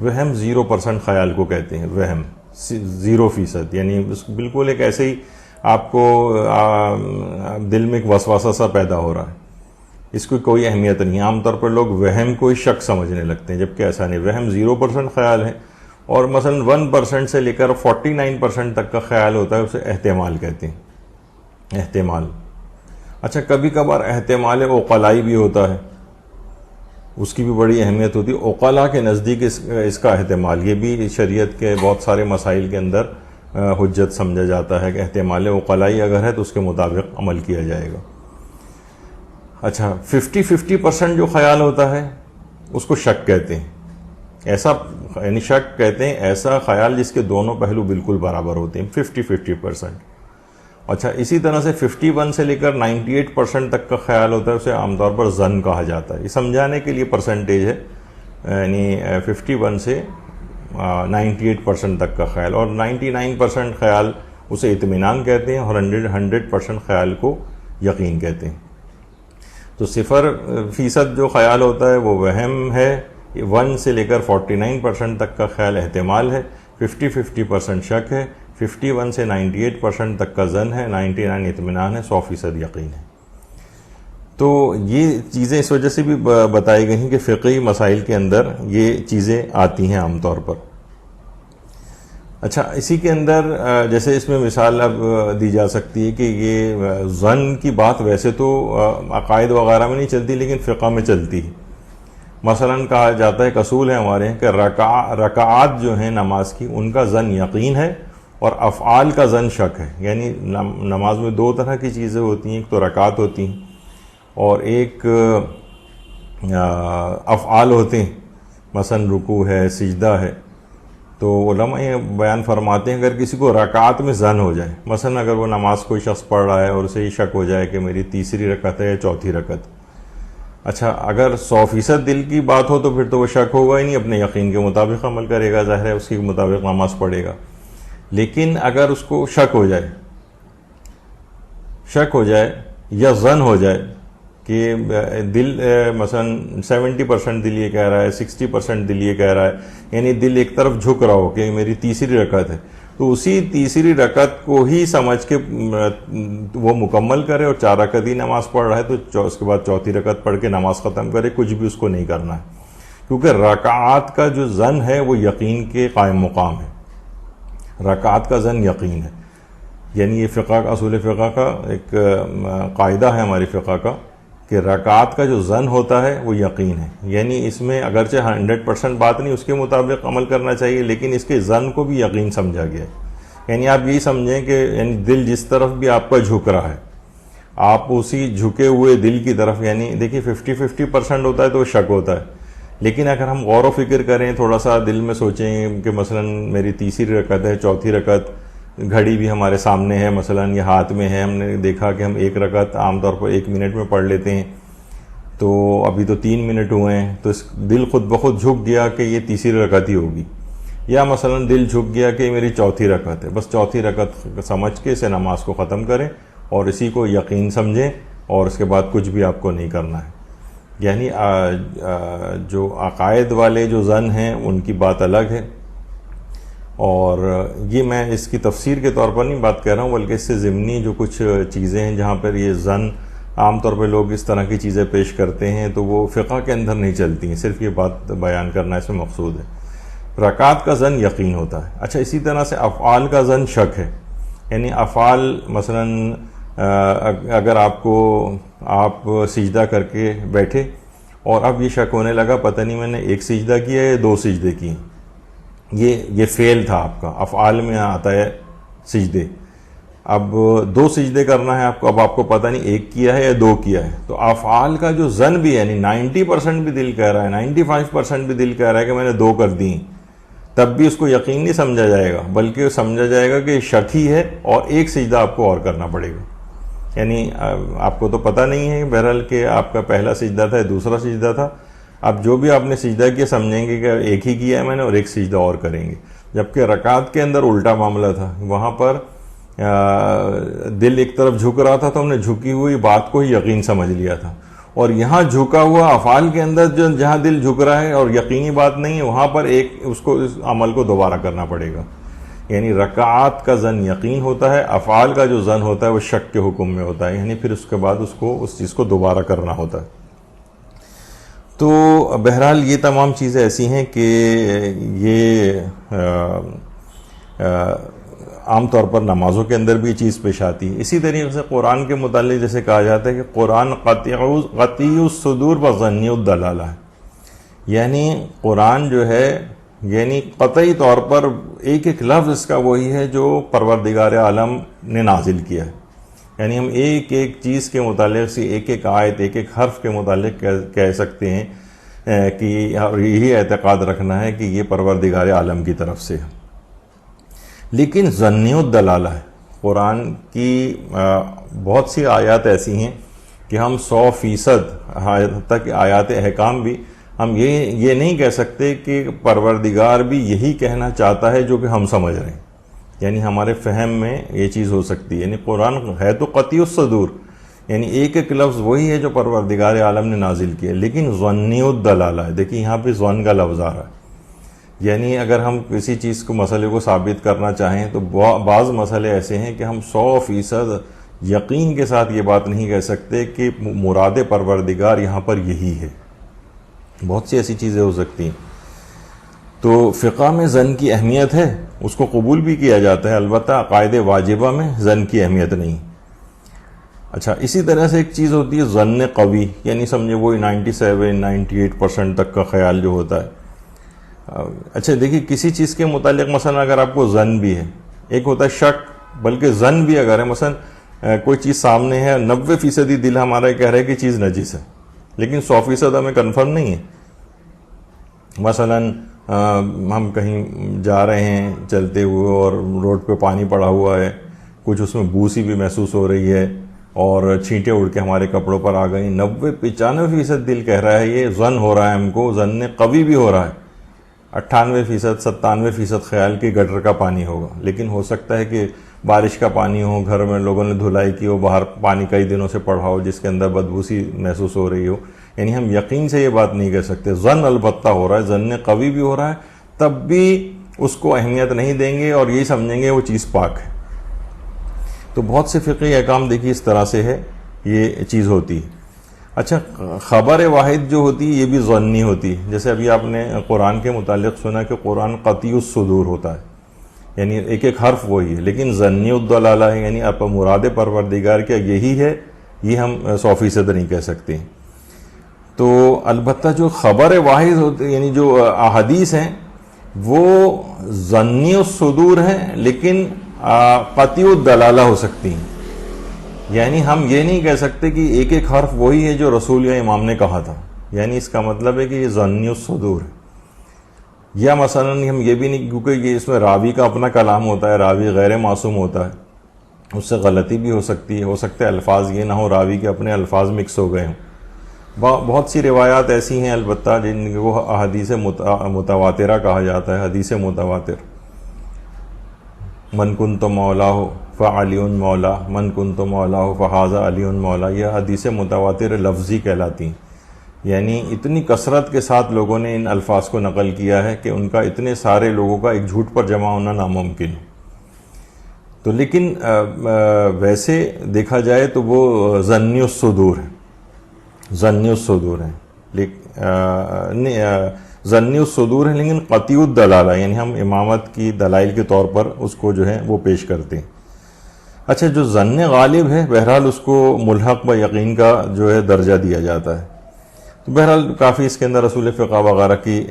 وہم 0% خیال کو کہتے ہیں, وہم 0%, یعنی بالکل ایک ایسے ہی آپ کو دل میں ایک وسوسہ سا پیدا ہو رہا ہے, اس کی کوئی اہمیت نہیں. عام طور پر لوگ وہم کو ہی شک سمجھنے لگتے ہیں, جبکہ ایسا نہیں. وہم 0% خیال ہے, اور مثلا 1% سے لے کر 49% تک کا خیال ہوتا ہے, اسے احتمال کہتے ہیں. احتمال. اچھا, کبھی کبھار احتمال عقلائی بھی ہوتا ہے, اس کی بھی بڑی اہمیت ہوتی ہے. عقلاء کے نزدیک اس کا احتمال, یہ بھی شریعت کے بہت سارے مسائل کے اندر حجت سمجھا جاتا ہے کہ احتمال عقلائی اگر ہے تو اس کے مطابق عمل کیا جائے گا. اچھا, 50% جو خیال ہوتا ہے اس کو شک کہتے ہیں. ایسا یعنی شک کہتے ہیں ایسا خیال جس کے دونوں پہلو بالکل برابر ہوتے ہیں, 50%. اچھا, اسی طرح سے 51 سے لے کر 98% تک کا خیال ہوتا ہے, اسے عام طور پر ظن کہا جاتا ہے. یہ سمجھانے کے لیے پرسنٹیج ہے, یعنی 51 سے 98% تک کا خیال, اور 99% خیال اسے اطمینان کہتے ہیں, اور 100% خیال کو یقین کہتے ہیں. تو 0% جو خیال ہوتا ہے وہ وہم ہے، 1 سے لے کر 49% تک کا خیال احتمال ہے، 50% شک ہے، 51 سے 98% تک کا ظن ہے، 99 اطمینان ہے، 100% یقین ہے۔ تو یہ چیزیں اس وجہ سے بھی بتائی گئی ہیں کہ فقہی مسائل کے اندر یہ چیزیں آتی ہیں عام طور پر۔ اچھا، اسی کے اندر جیسے اس میں مثال اب دی جا سکتی ہے کہ یہ ظن کی بات ویسے تو عقائد وغیرہ میں نہیں چلتی لیکن فقہ میں چلتی ہے۔ مثلا کہا جاتا ہے کہ اصول ہے ہمارے ہیں کہ رکعات جو ہیں نماز کی ان کا ظن یقین ہے اور افعال کا ظن شک ہے۔ یعنی نماز میں 2 طرح کی چیزیں ہوتی ہیں، ایک تو رکعات ہوتی ہیں اور ایک افعال ہوتے ہیں، مثلا رکوع ہے، سجدہ ہے۔ تو علماء یہ بیان فرماتے ہیں اگر کسی کو رکعات میں ظن ہو جائے، مثلا اگر وہ نماز کوئی شخص پڑھ رہا ہے اور اسے یہ شک ہو جائے کہ میری تیسری رکعت ہے یا چوتھی رکعت، اچھا اگر 100% دل کی بات ہو تو پھر تو وہ شک ہوگا ہی نہیں، اپنے یقین کے مطابق عمل کرے گا، ظاہر ہے اس کے مطابق نماز پڑھے گا۔ لیکن اگر اس کو شک ہو جائے یا ظن ہو جائے کہ دل مثلا 70% دل یہ کہہ رہا ہے، 60% دل یہ کہہ رہا ہے، یعنی دل ایک طرف جھک رہا ہو کہ میری تیسری رکعت ہے، تو اسی تیسری رکعت کو ہی سمجھ کے وہ مکمل کرے، اور 4 رکعت ہی نماز پڑھ رہا ہے تو اس کے بعد چوتھی رکعت پڑھ کے نماز ختم کرے، کچھ بھی اس کو نہیں کرنا ہے، کیونکہ رکعات کا جو ظن ہے وہ یقین کے قائم مقام ہے۔ رکعات کا ظن یقین ہے، یعنی یہ فقہ اصول فقہ کا ایک قاعدہ ہے ہماری فقہ کا کہ رکعات کا جو ظن ہوتا ہے وہ یقین ہے۔ یعنی اس میں اگرچہ 100% بات نہیں، اس کے مطابق عمل کرنا چاہیے، لیکن اس کے ظن کو بھی یقین سمجھا گیا ہے۔ یعنی آپ یہی سمجھیں کہ یعنی دل جس طرف بھی آپ کا جھک رہا ہے، آپ اسی جھکے ہوئے دل کی طرف، یعنی دیکھیے 50% ہوتا ہے تو وہ شک ہوتا ہے، لیکن اگر ہم غور و فکر کریں، تھوڑا سا دل میں سوچیں کہ مثلا میری تیسری رکعت ہے، چوتھی رکعت، گھڑی بھی ہمارے سامنے ہے، مثلا یہ ہاتھ میں ہے، ہم نے دیکھا کہ ہم 1 رکعت عام طور پر 1 منٹ میں پڑھ لیتے ہیں، تو ابھی تو 3 منٹ ہوئے ہیں، تو دل خود بخود جھک گیا کہ یہ تیسری رکعت ہی ہوگی، یا مثلا دل جھک گیا کہ میری چوتھی رکعت ہے، بس چوتھی رکعت سمجھ کے اسے نماز کو ختم کریں اور اسی کو یقین سمجھیں، اور اس کے بعد کچھ بھی آپ کو نہیں کرنا ہے۔ یعنی جو عقائد والے جو ظن ہیں ان کی بات الگ ہے، اور یہ میں اس کی تفسیر کے طور پر نہیں بات کہہ رہا ہوں، بلکہ اس سے ضمنی جو کچھ چیزیں ہیں جہاں پر یہ ظن عام طور پہ لوگ اس طرح کی چیزیں پیش کرتے ہیں تو وہ فقہ کے اندر نہیں چلتی ہیں، صرف یہ بات بیان کرنا اس میں مقصود ہے۔ رکعات کا ظن یقین ہوتا ہے۔ اچھا، اسی طرح سے افعال کا ظن شک ہے، یعنی افعال مثلا اگر آپ سجدہ کر کے بیٹھے اور اب یہ شک ہونے لگا پتہ نہیں میں نے 1 سجدہ کیا ہے یا 2 سجدے کیے، یہ فعل تھا آپ کا، افعال میں آتا ہے سجدے، اب 2 سجدے کرنا ہے آپ کو، اب آپ کو پتہ نہیں 1 کیا ہے یا 2 کیا ہے، تو افعال کا جو ظن بھی یعنی 90% بھی دل کہہ رہا ہے، 95% بھی دل کہہ رہا ہے کہ میں نے 2 کر دی، تب بھی اس کو یقین نہیں سمجھا جائے گا، بلکہ سمجھا جائے گا کہ شک ہی ہے اور 1 سجدہ آپ کو اور کرنا پڑے گا۔ یعنی آپ کو تو پتہ نہیں ہے بہرحال کہ آپ کا پہلا سجدہ تھا یا دوسرا سجدہ تھا، اب جو بھی آپ نے سجدہ کیا سمجھیں گے کہ 1 ہی کیا ہے میں نے اور 1 سجدہ اور کریں گے، جبکہ رکعات کے اندر الٹا معاملہ تھا، وہاں پر دل ایک طرف جھک رہا تھا تو ہم نے جھکی ہوئی بات کو ہی یقین سمجھ لیا تھا، اور یہاں جھکا ہوا افعال کے اندر جہاں دل جھک رہا ہے اور یقینی بات نہیں ہے وہاں پر اس عمل کو دوبارہ کرنا پڑے گا۔ یعنی رکعات کا ظن یقین ہوتا ہے، افعال کا جو ظن ہوتا ہے وہ شک کے حکم میں ہوتا ہے، یعنی پھر اس کے بعد اس چیز کو دوبارہ کرنا ہوتا ہے۔ تو بہرحال یہ تمام چیزیں ایسی ہیں کہ یہ عام طور پر نمازوں کے اندر بھی یہ چیز پیش آتی ہے۔ اسی طریقے سے قرآن کے متعلق جیسے کہا جاتا ہے کہ قرآن قطعی الصدور و ظنی الدلالہ ہے، یعنی قرآن جو ہے یعنی قطعی طور پر ایک لفظ اس کا وہی ہے جو پروردگار عالم نے نازل کیا ہے، یعنی ہم ایک چیز کے متعلق سے ایک آیت ایک حرف کے متعلق کہہ سکتے ہیں کہ یہی اعتقاد رکھنا ہے کہ یہ پروردگار عالم کی طرف سے ہے۔ لیکن ظنی الدلالہ ہے، قرآن کی بہت سی آیات ایسی ہیں کہ ہم 100% تک آیات احکام بھی ہم یہ نہیں کہہ سکتے کہ پروردگار بھی یہی کہنا چاہتا ہے جو کہ ہم سمجھ رہے ہیں، یعنی ہمارے فہم میں یہ چیز ہو سکتی ہے، یعنی قرآن ہے تو قطعی الصدور، یعنی ایک ایک لفظ وہی ہے جو پروردگار عالم نے نازل کیا، لیکن ظنی الدلالہ ہے. دیکھیں یہاں پہ ظن کا لفظ آ رہا ہے. یعنی اگر ہم کسی چیز کو مسئلے کو ثابت کرنا چاہیں تو بعض مسئلے ایسے ہیں کہ ہم 100% یقین کے ساتھ یہ بات نہیں کہہ سکتے کہ مراد پروردگار یہاں پر یہی ہے. بہت سی ایسی چیزیں ہو سکتی ہیں. تو فقہ میں ظن کی اہمیت ہے، اس کو قبول بھی کیا جاتا ہے، البتہ عقائد واجبہ میں ظن کی اہمیت نہیں. اچھا، اسی طرح سے ایک چیز ہوتی ہے ظن قوی، یعنی سمجھے وہ 97-98% تک کا خیال جو ہوتا ہے. اچھا دیکھیے، کسی چیز کے متعلق مثلا اگر آپ کو ظن بھی ہے، ایک ہوتا ہے شک، بلکہ ظن بھی اگر ہے، مثلا کوئی چیز سامنے ہے، 90% دل ہمارا کہہ رہا ہے کہ چیز نجس ہے، لیکن 100% ہمیں کنفرم نہیں ہے. مثلا ہم کہیں جا رہے ہیں چلتے ہوئے اور روڈ پہ پانی پڑا ہوا ہے، کچھ اس میں بو سی بھی محسوس ہو رہی ہے اور چھینٹیں اڑ کے ہمارے کپڑوں پر آ گئی. 90-95% دل کہہ رہا ہے، یہ ظن ہو رہا ہے ہم کو، ظن قوی بھی ہو رہا ہے. 98-97% خیال کی گٹر کا پانی ہوگا، لیکن ہو سکتا ہے کہ بارش کا پانی ہو، گھر میں لوگوں نے دھلائی کی ہو، باہر پانی کئی دنوں سے پڑا ہو جس کے اندر بدبو سی محسوس ہو رہی ہو. یعنی ہم یقین سے یہ بات نہیں کہہ سکتے. ظن البتہ ہو رہا ہے، ظن قوی بھی ہو رہا ہے، تب بھی اس کو اہمیت نہیں دیں گے اور یہی سمجھیں گے وہ چیز پاک ہے. تو بہت سے فقہی احکام دیکھیے اس طرح سے ہے، یہ چیز ہوتی ہے. اچھا، خبر واحد جو ہوتی ہے یہ بھی ظنی ہوتی ہے. جیسے ابھی آپ نے قرآن کے متعلق سنا کہ قرآن قطعی الصدور ہوتا ہے، یعنی ایک ایک حرف وہی ہے، لیکن ظنی الدلالہ ہے، یعنی آپ مراد پروردگار کیا یہی ہے، یہ ہم 100% نہیں کہہ سکتے. تو البتہ جو خبر واحد ہوتی یعنی جو احادیث ہیں وہ ظنی الصدور ہیں، لیکن قطعی الدلالہ ہو سکتی ہیں. یعنی ہم یہ نہیں کہہ سکتے کہ ایک ایک حرف وہی ہے جو رسول یا امام نے کہا تھا، یعنی اس کا مطلب ہے کہ یہ ظنی الصدور ہے. یا مثلا ہم یہ بھی نہیں، کیونکہ یہ اس میں راوی کا اپنا کلام ہوتا ہے، راوی غیر معصوم ہوتا ہے، اس سے غلطی بھی ہو سکتی ہے، ہو سکتا ہے الفاظ یہ نہ ہو، راوی کے اپنے الفاظ مکس ہو گئے ہوں. بہت سی روایات ایسی ہیں البتہ جن کو احادیث متواترہ کہا جاتا ہے. حدیث متواتر، من کنت مولاہ فعلی مولا، من کنت مولاہ فہذا علی مولا، یہ حدیث متواتر لفظی کہلاتی ہیں. یعنی اتنی کثرت کے ساتھ لوگوں نے ان الفاظ کو نقل کیا ہے کہ ان کا اتنے سارے لوگوں کا ایک جھوٹ پر جمع ہونا ناممکن ہے. تو لیکن ویسے دیکھا جائے تو وہ ظنی الصدور ہے، ظنی الصدور ہے، ظنی الصدور ہے، لیکن قطعی الدلالہ، یعنی ہم امامت کی دلائل کے طور پر اس کو جو ہے وہ پیش کرتے ہیں. اچھا، جو ظن غالب ہے بہرحال اس کو ملحق و یقین کا جو ہے درجہ دیا جاتا ہے. تو بہرحال کافی اس کے اندر اصول فقہ وغیرہ کی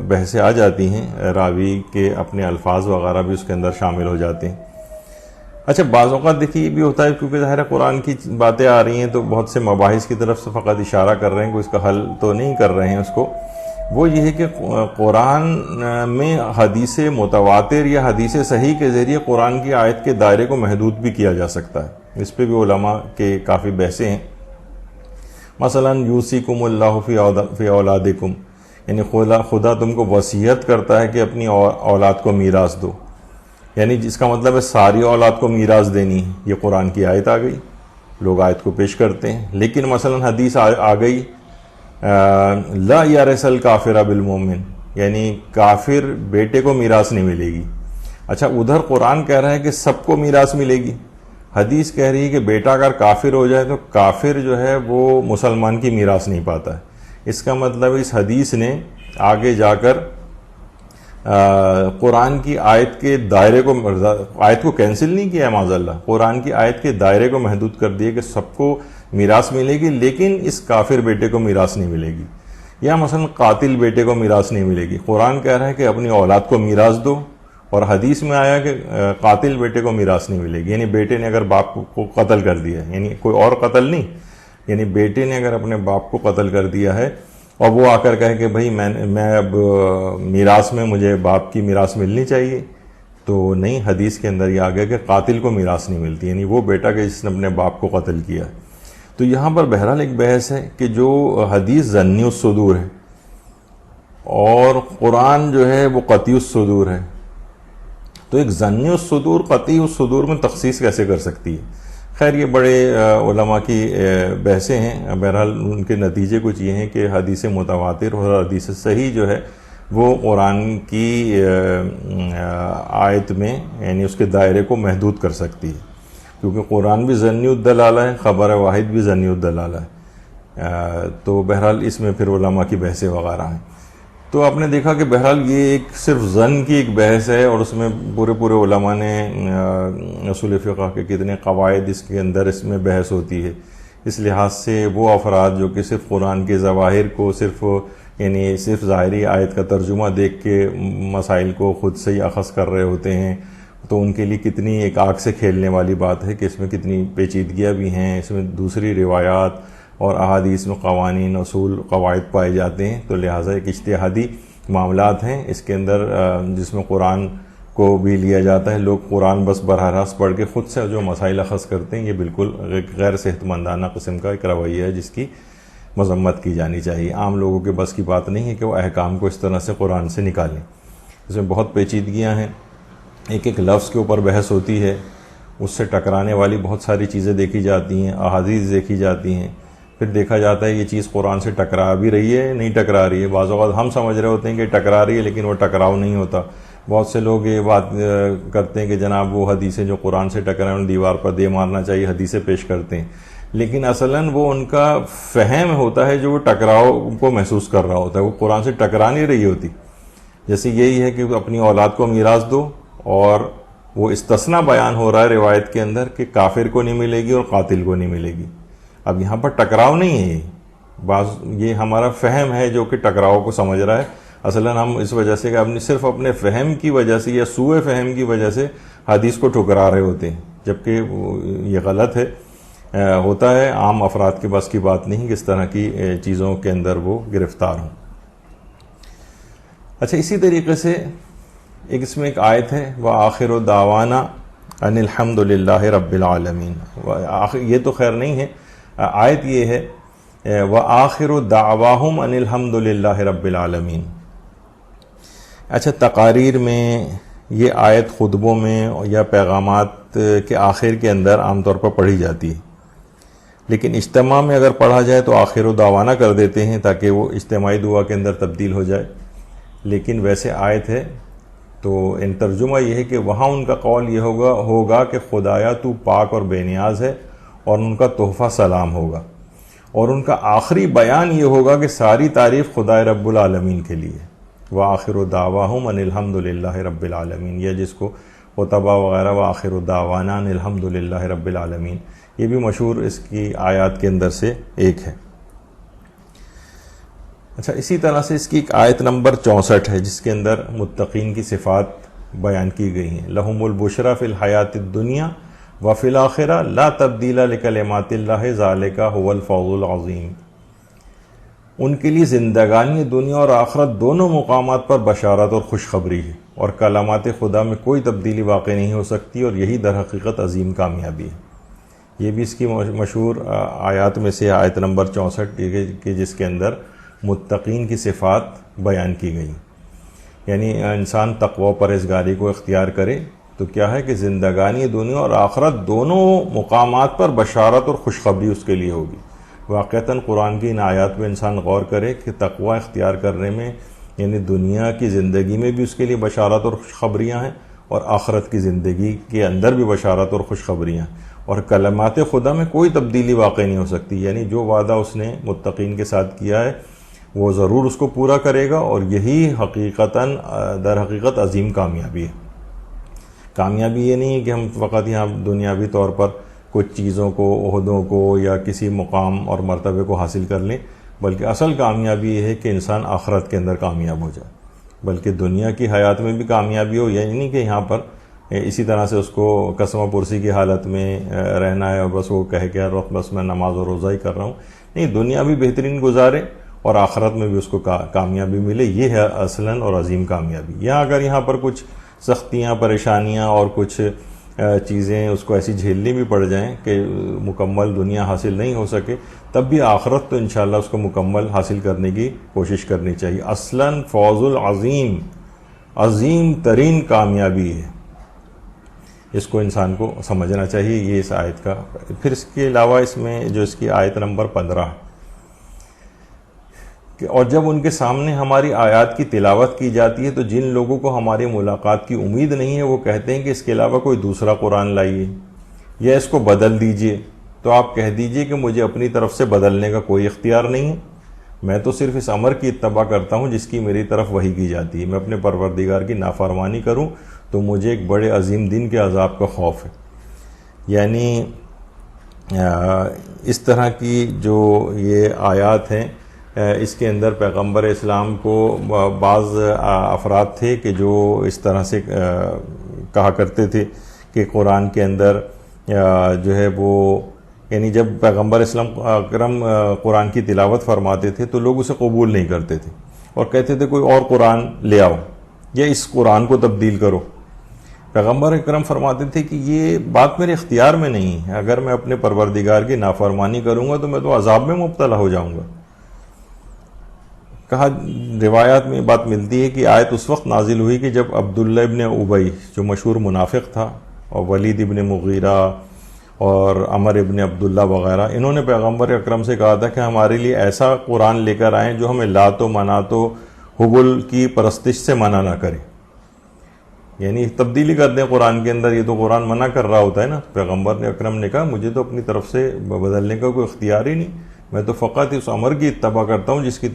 بحثیں آ جاتی ہیں، راوی کے اپنے الفاظ وغیرہ بھی اس کے اندر شامل ہو جاتے ہیں. اچھا، بعض اوقات دیکھیے یہ بھی ہوتا ہے، کیونکہ ظاہر قرآن کی باتیں آ رہی ہیں تو بہت سے مباحث کی طرف سے فقط اشارہ کر رہے ہیں، کوئی اس کا حل تو نہیں کر رہے ہیں اس کو. وہ یہ ہے کہ قرآن میں حدیث متواتر یا حدیث صحیح کے ذریعے قرآن کی آیت کے دائرے کو محدود بھی کیا جا سکتا ہے. اس پہ بھی علماء کے کافی بحثیں ہیں. مثلا یوصیکم اللہ فی اولادکم، یعنی خدا تم کو وصیت کرتا ہے کہ اپنی اولاد کو میراث دو، یعنی جس کا مطلب ہے ساری اولاد کو میراث دینی ہے. یہ قرآن کی آیت آ گئی، لوگ آیت کو پیش کرتے ہیں. لیکن مثلا حدیث آ گئی لا یرث الکافر بالمؤمن، یعنی کافر بیٹے کو میراث نہیں ملے گی. اچھا، ادھر قرآن کہہ رہا ہے کہ سب کو میراث ملے گی، حدیث کہہ رہی ہے کہ بیٹا اگر کافر ہو جائے تو کافر جو ہے وہ مسلمان کی میراث نہیں پاتا ہے. اس کا مطلب اس حدیث نے آگے جا کر قرآن کی آیت کے دائرے کو، آیت کو کینسل نہیں کیا ہے معاذ اللہ، قرآن کی آیت کے دائرے کو محدود کر دیا کہ سب کو میراث ملے گی لیکن اس کافر بیٹے کو میراث نہیں ملے گی. یا مثلا قاتل بیٹے کو میراث نہیں ملے گی. قرآن کہہ رہا ہے کہ اپنی اولاد کو میراث دو، اور حدیث میں آیا کہ قاتل بیٹے کو میراث نہیں ملے گی. یعنی بیٹے نے اگر باپ کو قتل کر دیا ہے، یعنی کوئی اور قتل نہیں، یعنی بیٹے نے اگر اپنے باپ کو قتل کر دیا ہے اور وہ آ کر کہے کہ بھائی میں اب میراث میں مجھے باپ کی میراث ملنی چاہیے، تو نہیں، حدیث کے اندر یہ آ گیا کہ قاتل کو میراث نہیں ملتی، یعنی وہ بیٹا کہ جس نے اپنے باپ کو قتل کیا. تو یہاں پر بہرحال ایک بحث ہے کہ جو حدیث ظنی الصدور ہے اور قرآن جو ہے وہ قطعی الصدور ہے، تو ایک ظنی الصدور قطعی الصدور میں تخصیص کیسے کر سکتی ہے؟ خیر یہ بڑے علماء کی بحثیں ہیں. بہرحال ان کے نتیجے کچھ یہ ہیں کہ حدیث متواتر اور حدیث صحیح جو ہے وہ قرآن کی آیت میں یعنی اس کے دائرے کو محدود کر سکتی ہے، کیونکہ قرآن بھی ظنی الدلالہ ہے، خبر واحد بھی ظنی الدلالہ ہے. تو بہرحال اس میں پھر علماء کی بحثیں وغیرہ ہیں. تو آپ نے دیکھا کہ بہرحال یہ ایک صرف ظن کی ایک بحث ہے، اور اس میں پورے علماء نے اصول فقہ کے کتنے قواعد اس کے اندر اس میں بحث ہوتی ہے. اس لحاظ سے وہ افراد جو کہ صرف قرآن کے ظواہر کو صرف ظاہری آیت کا ترجمہ دیکھ کے مسائل کو خود سے ہی اخذ کر رہے ہوتے ہیں، تو ان کے لیے کتنی ایک آگ سے کھیلنے والی بات ہے کہ اس میں کتنی پیچیدگیاں بھی ہیں، اس میں دوسری روایات اور احادیث میں قوانین، اصول، قواعد پائے جاتے ہیں. تو لہٰذا ایک اجتہادی معاملات ہیں اس کے اندر، جس میں قرآن کو بھی لیا جاتا ہے. لوگ قرآن بس براہ راست پڑھ کے خود سے جو مسائل اخذ کرتے ہیں، یہ بالکل غیر صحت مندانہ قسم کا ایک رویہ ہے جس کی مذمت کی جانی چاہیے. عام لوگوں کے بس کی بات نہیں ہے کہ وہ احکام کو اس طرح سے قرآن سے نکالیں. اس میں بہت پیچیدگیاں ہیں، ایک لفظ کے اوپر بحث ہوتی ہے، اس سے ٹکرانے والی بہت ساری چیزیں دیکھی جاتی ہیں، احادیث دیکھی جاتی ہیں. پھر دیکھا جاتا ہے یہ چیز قرآن سے ٹکرا بھی رہی ہے نہیں ٹکرا رہی ہے. بعض اوقات ہم سمجھ رہے ہوتے ہیں کہ ٹکرا رہی ہے، لیکن وہ ٹکراؤ نہیں ہوتا. بہت سے لوگ یہ بات کرتے ہیں کہ جناب وہ حدیثیں جو قرآن سے ٹکرائیں انہیں دیوار پر دے مارنا چاہیے، حدیثیں پیش کرتے ہیں. لیکن اصلاً وہ ان کا فہم ہوتا ہے جو وہ ٹکراؤ کو محسوس کر رہا ہوتا ہے، وہ قرآن سے ٹکرا نہیں رہی ہوتی. جیسے یہی ہے کہ اپنی اولاد کو میراث دو، اور وہ استثناء بیان ہو رہا ہے روایت کے اندر کہ کافر کو نہیں ملے گی اور قاتل کو نہیں ملے گی. اب یہاں پر ٹکراؤ نہیں ہے، یہ ہمارا فہم ہے جو کہ ٹکراؤ کو سمجھ رہا ہے. اصلاً ہم اس وجہ سے کہ صرف اپنے فہم کی وجہ سے یا سوء فہم کی وجہ سے حدیث کو ٹھکرا رہے ہوتے ہیں، جبکہ یہ غلط ہے. ہوتا ہے عام افراد کے بس کی بات نہیں کہ اس طرح کی چیزوں کے اندر وہ گرفتار ہوں. اچھا، اسی طریقے سے اس میں ایک آیت ہے وَآخِرُ دَعْوَانَا أَنِ الْحَمْدُ لِلَّهِ رَبِّ الْعَالَمِينَ. یہ تو خیر نہیں ہے، آیت یہ ہے وَآخِرُ دَعْوَاهُمْ أَنِ الْحَمْدُ لِلَّهِ رَبِّ الْعَالَمِينَ. اچھا، تقاریر میں یہ آیت خطبوں میں یا پیغامات کے آخر کے اندر عام طور پر پڑھی جاتی ہے، لیکن اجتماع میں اگر پڑھا جائے تو آخر و دعوانا کر دیتے ہیں تاکہ وہ اجتماعی دعا کے اندر تبدیل ہو جائے. لیکن ویسے آیت ہے تو ان ترجمہ یہ ہے کہ وہاں ان کا قول یہ ہوگا کہ خدایا تو پاک اور بے نیاز ہے، اور ان کا تحفہ سلام ہوگا، اور ان کا آخری بیان یہ ہوگا کہ ساری تعریف خدائے رب العالمین کے لیے. وآخر دعواہم ان الحمد للہ رب العالمین، یا جس کو خطبہ وغیرہ وآخر دعوانا ان الحمد للہ رب العالمین، یہ بھی مشہور اس کی آیات کے اندر سے ایک ہے. اچھا، اسی طرح سے اس کی ایک آیت نمبر 64 ہے جس کے اندر متقین کی صفات بیان کی گئی ہیں. لہم البشری فی الحیات الدنیا وفی الآخرہ لا تبدیل لکلمات اللہ ذالک هو الفوز العظیم. ان کے لیے زندگانی دنیا اور آخرت دونوں مقامات پر بشارت اور خوشخبری ہے، اور کلمات خدا میں کوئی تبدیلی واقع نہیں ہو سکتی، اور یہی در حقیقت عظیم کامیابی ہے. یہ بھی اس کی مشہور آیات میں سے آیت نمبر 64 کہ جس کے اندر متقین کی صفات بیان کی گئی. یعنی انسان تقوی و پرہیزگاری کو اختیار کرے تو کیا ہے کہ زندگانی دنیا اور آخرت دونوں مقامات پر بشارت اور خوشخبری اس کے لیے ہوگی. واقعتاً قرآن کی ان آیات میں انسان غور کرے کہ تقوی اختیار کرنے میں یعنی دنیا کی زندگی میں بھی اس کے لیے بشارت اور خوشخبریاں ہیں، اور آخرت کی زندگی کے اندر بھی بشارت اور خوشخبریاں ہیں، اور کلمات خدا میں کوئی تبدیلی واقع نہیں ہو سکتی. یعنی جو وعدہ اس نے متقین کے ساتھ کیا ہے وہ ضرور اس کو پورا کرے گا، اور یہی در حقیقت عظیم کامیابی ہے. کامیابی یہ نہیں ہے کہ ہم فقط یہاں دنیاوی طور پر کچھ چیزوں کو، عہدوں کو یا کسی مقام اور مرتبے کو حاصل کر لیں، بلکہ اصل کامیابی یہ ہے کہ انسان آخرت کے اندر کامیاب ہو جائے، بلکہ دنیا کی حیات میں بھی کامیابی ہو. یعنی نہیں کہ یہاں پر اسی طرح سے اس کو قسمہ پرسی کی حالت میں رہنا ہے اور بس وہ کہے کہ یار بس میں نماز و روزہ ہی کر رہا ہوں. نہیں، دنیا بھی بہترین گزارے اور آخرت میں بھی اس کو کامیابی ملے، یہ ہے اصلاً اور عظیم کامیابی. اگر یہاں پر کچھ سختیاں، پریشانیاں اور کچھ چیزیں اس کو ایسی جھیلنی بھی پڑ جائیں کہ مکمل دنیا حاصل نہیں ہو سکے، تب بھی آخرت تو انشاءاللہ اس کو مکمل حاصل کرنے کی کوشش کرنی چاہیے. اصلاً فوز العظیم، عظیم ترین کامیابی ہے. اس کو انسان کو سمجھنا چاہیے. یہ اس آیت کا. پھر اس کے علاوہ اس میں جو اس کی آیت نمبر 15 کہ اور جب ان کے سامنے ہماری آیات کی تلاوت کی جاتی ہے تو جن لوگوں کو ہماری ملاقات کی امید نہیں ہے وہ کہتے ہیں کہ اس کے علاوہ کوئی دوسرا قرآن لائیے یا اس کو بدل دیجئے. تو آپ کہہ دیجئے کہ مجھے اپنی طرف سے بدلنے کا کوئی اختیار نہیں ہے. میں تو صرف اس امر کی اتباع کرتا ہوں جس کی میری طرف وحی کی جاتی ہے. میں اپنے پروردگار کی نافرمانی کروں تو مجھے ایک بڑے عظیم دن کے عذاب کا خوف ہے. یعنی اس طرح کی جو یہ آیات ہیں اس کے اندر پیغمبر اسلام کو بعض افراد تھے کہ جو اس طرح سے کہا کرتے تھے کہ قرآن کے اندر جو ہے وہ یعنی جب پیغمبر اسلام اکرم قرآن کی تلاوت فرماتے تھے تو لوگ اسے قبول نہیں کرتے تھے اور کہتے تھے کوئی اور قرآن لے آؤ یا اس قرآن کو تبدیل کرو. پیغمبر اکرم فرماتے تھے کہ یہ بات میرے اختیار میں نہیں ہے. اگر میں اپنے پروردگار کی نافرمانی کروں گا تو میں تو عذاب میں مبتلا ہو جاؤں گا. کہا روایات میں بات ملتی ہے کہ آیت اس وقت نازل ہوئی کہ جب عبداللہ ابن ابی جو مشہور منافق تھا اور ولید ابن مغیرہ اور عمر ابن عبداللہ وغیرہ انہوں نے پیغمبر اکرم سے کہا تھا کہ ہمارے لیے ایسا قرآن لے کر آئیں جو ہمیں لات و منات و حبل کی پرستش سے منع نہ کرے. یعنی تبدیلی کر دیں قرآن کے اندر. یہ تو قرآن منع کر رہا ہوتا ہے نا. پیغمبر اکرم نے کہا مجھے تو اپنی طرف سے بدلنے کا کوئی اختیار ہی نہیں. میں تو فقط اس امر کی اتباع کرتا ہوں جس کی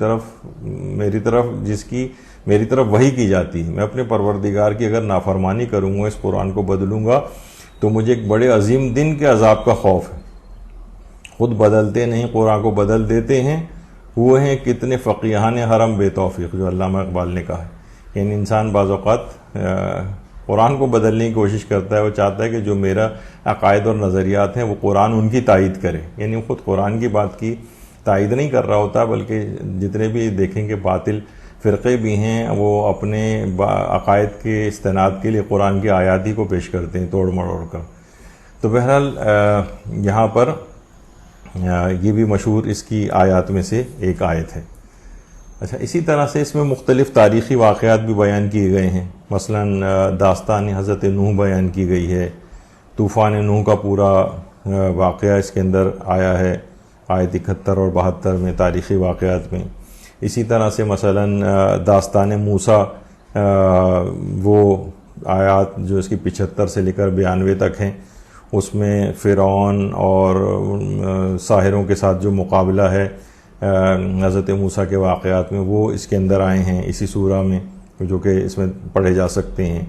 میری طرف وحی کی جاتی ہے. میں اپنے پروردگار کی اگر نافرمانی کروں گا اس قرآن کو بدلوں گا تو مجھے ایک بڑے عظیم دن کے عذاب کا خوف ہے. خود بدلتے نہیں قرآن کو بدل دیتے ہیں. وہ ہیں کتنے فقیہان حرم بے توفیق جو علامہ اقبال نے کہا ہے. یعنی انسان بعض اوقات قرآن کو بدلنے کی کوشش کرتا ہے. وہ چاہتا ہے کہ جو میرا عقائد اور نظریات ہیں وہ قرآن ان کی تائید کرے. یعنی خود قرآن کی بات کی تائید نہیں کر رہا ہوتا بلکہ جتنے بھی دیکھیں کہ باطل فرقے بھی ہیں وہ اپنے عقائد کے استناد کے لیے قرآن کی آیات ہی کو پیش کرتے ہیں توڑ مڑوڑ کر. تو بہرحال یہاں پر یہ بھی مشہور اس کی آیات میں سے ایک آیت ہے. اچھا اسی طرح سے اس میں مختلف تاریخی واقعات بھی بیان کیے گئے ہیں. مثلا داستان حضرت نوح بیان کی گئی ہے. طوفان نوح کا پورا واقعہ اس کے اندر آیا ہے آیت 71 اور 72 میں تاریخی واقعات میں. اسی طرح سے مثلا داستان موسیٰ وہ آیات جو اس کی 75 سے لے کر 92 تک ہیں اس میں فرعون اور ساحروں کے ساتھ جو مقابلہ ہے حضرت موسیٰ کے واقعات میں وہ اس کے اندر آئے ہیں اسی سورہ میں جو کہ اس میں پڑھے جا سکتے ہیں.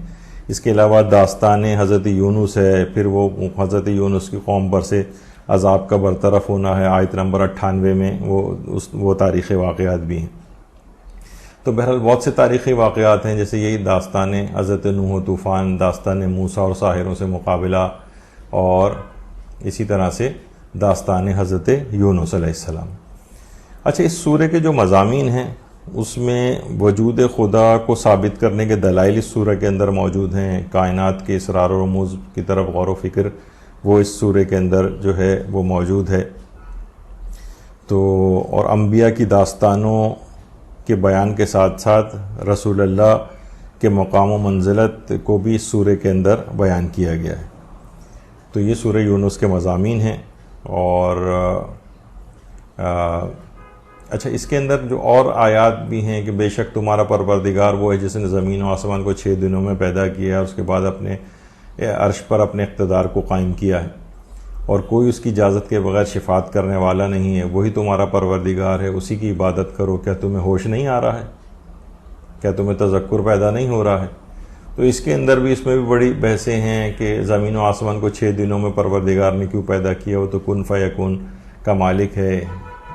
اس کے علاوہ داستان حضرت یونس ہے. پھر وہ حضرت یونس کی قوم پر سے عذاب کا برطرف ہونا ہے آیت نمبر 98 میں وہ تاریخی واقعات بھی ہیں. تو بہرحال بہت سے تاریخی واقعات ہیں جیسے یہی داستان حضرت نوح و طوفان, داستان موسیٰ اور ساحروں سے مقابلہ, اور اسی طرح سے داستان حضرت یونس علیہ السلام. اچھا اس سورہ کے جو مضامین ہیں اس میں وجود خدا کو ثابت کرنے کے دلائل اس سورہ کے اندر موجود ہیں. کائنات کے اسرار و رموز کی طرف غور و فکر وہ اس سورہ کے اندر جو ہے وہ موجود ہے. تو اور انبیاء کی داستانوں کے بیان کے ساتھ ساتھ رسول اللہ کے مقام و منزلت کو بھی اس سورہ کے اندر بیان کیا گیا ہے. تو یہ سورہ یونس کے مضامین ہیں. اور اچھا اس کے اندر جو اور آیات بھی ہیں کہ بے شک تمہارا پروردگار وہ ہے جس نے زمین و آسمان کو 6 دنوں میں پیدا کیا اور اس کے بعد اپنے عرش پر اپنے اقتدار کو قائم کیا ہے اور کوئی اس کی اجازت کے بغیر شفاعت کرنے والا نہیں ہے. وہی تمہارا پروردگار ہے, اسی کی عبادت کرو. کیا تمہیں ہوش نہیں آ رہا ہے؟ کیا تمہیں تذکر پیدا نہیں ہو رہا ہے؟ تو اس کے اندر بھی اس میں بھی بڑی بحثیں ہیں کہ زمین و آسمان کو 6 دنوں میں پروردگار نے کیوں پیدا کیا. وہ تو کن فیکون کا مالک ہے,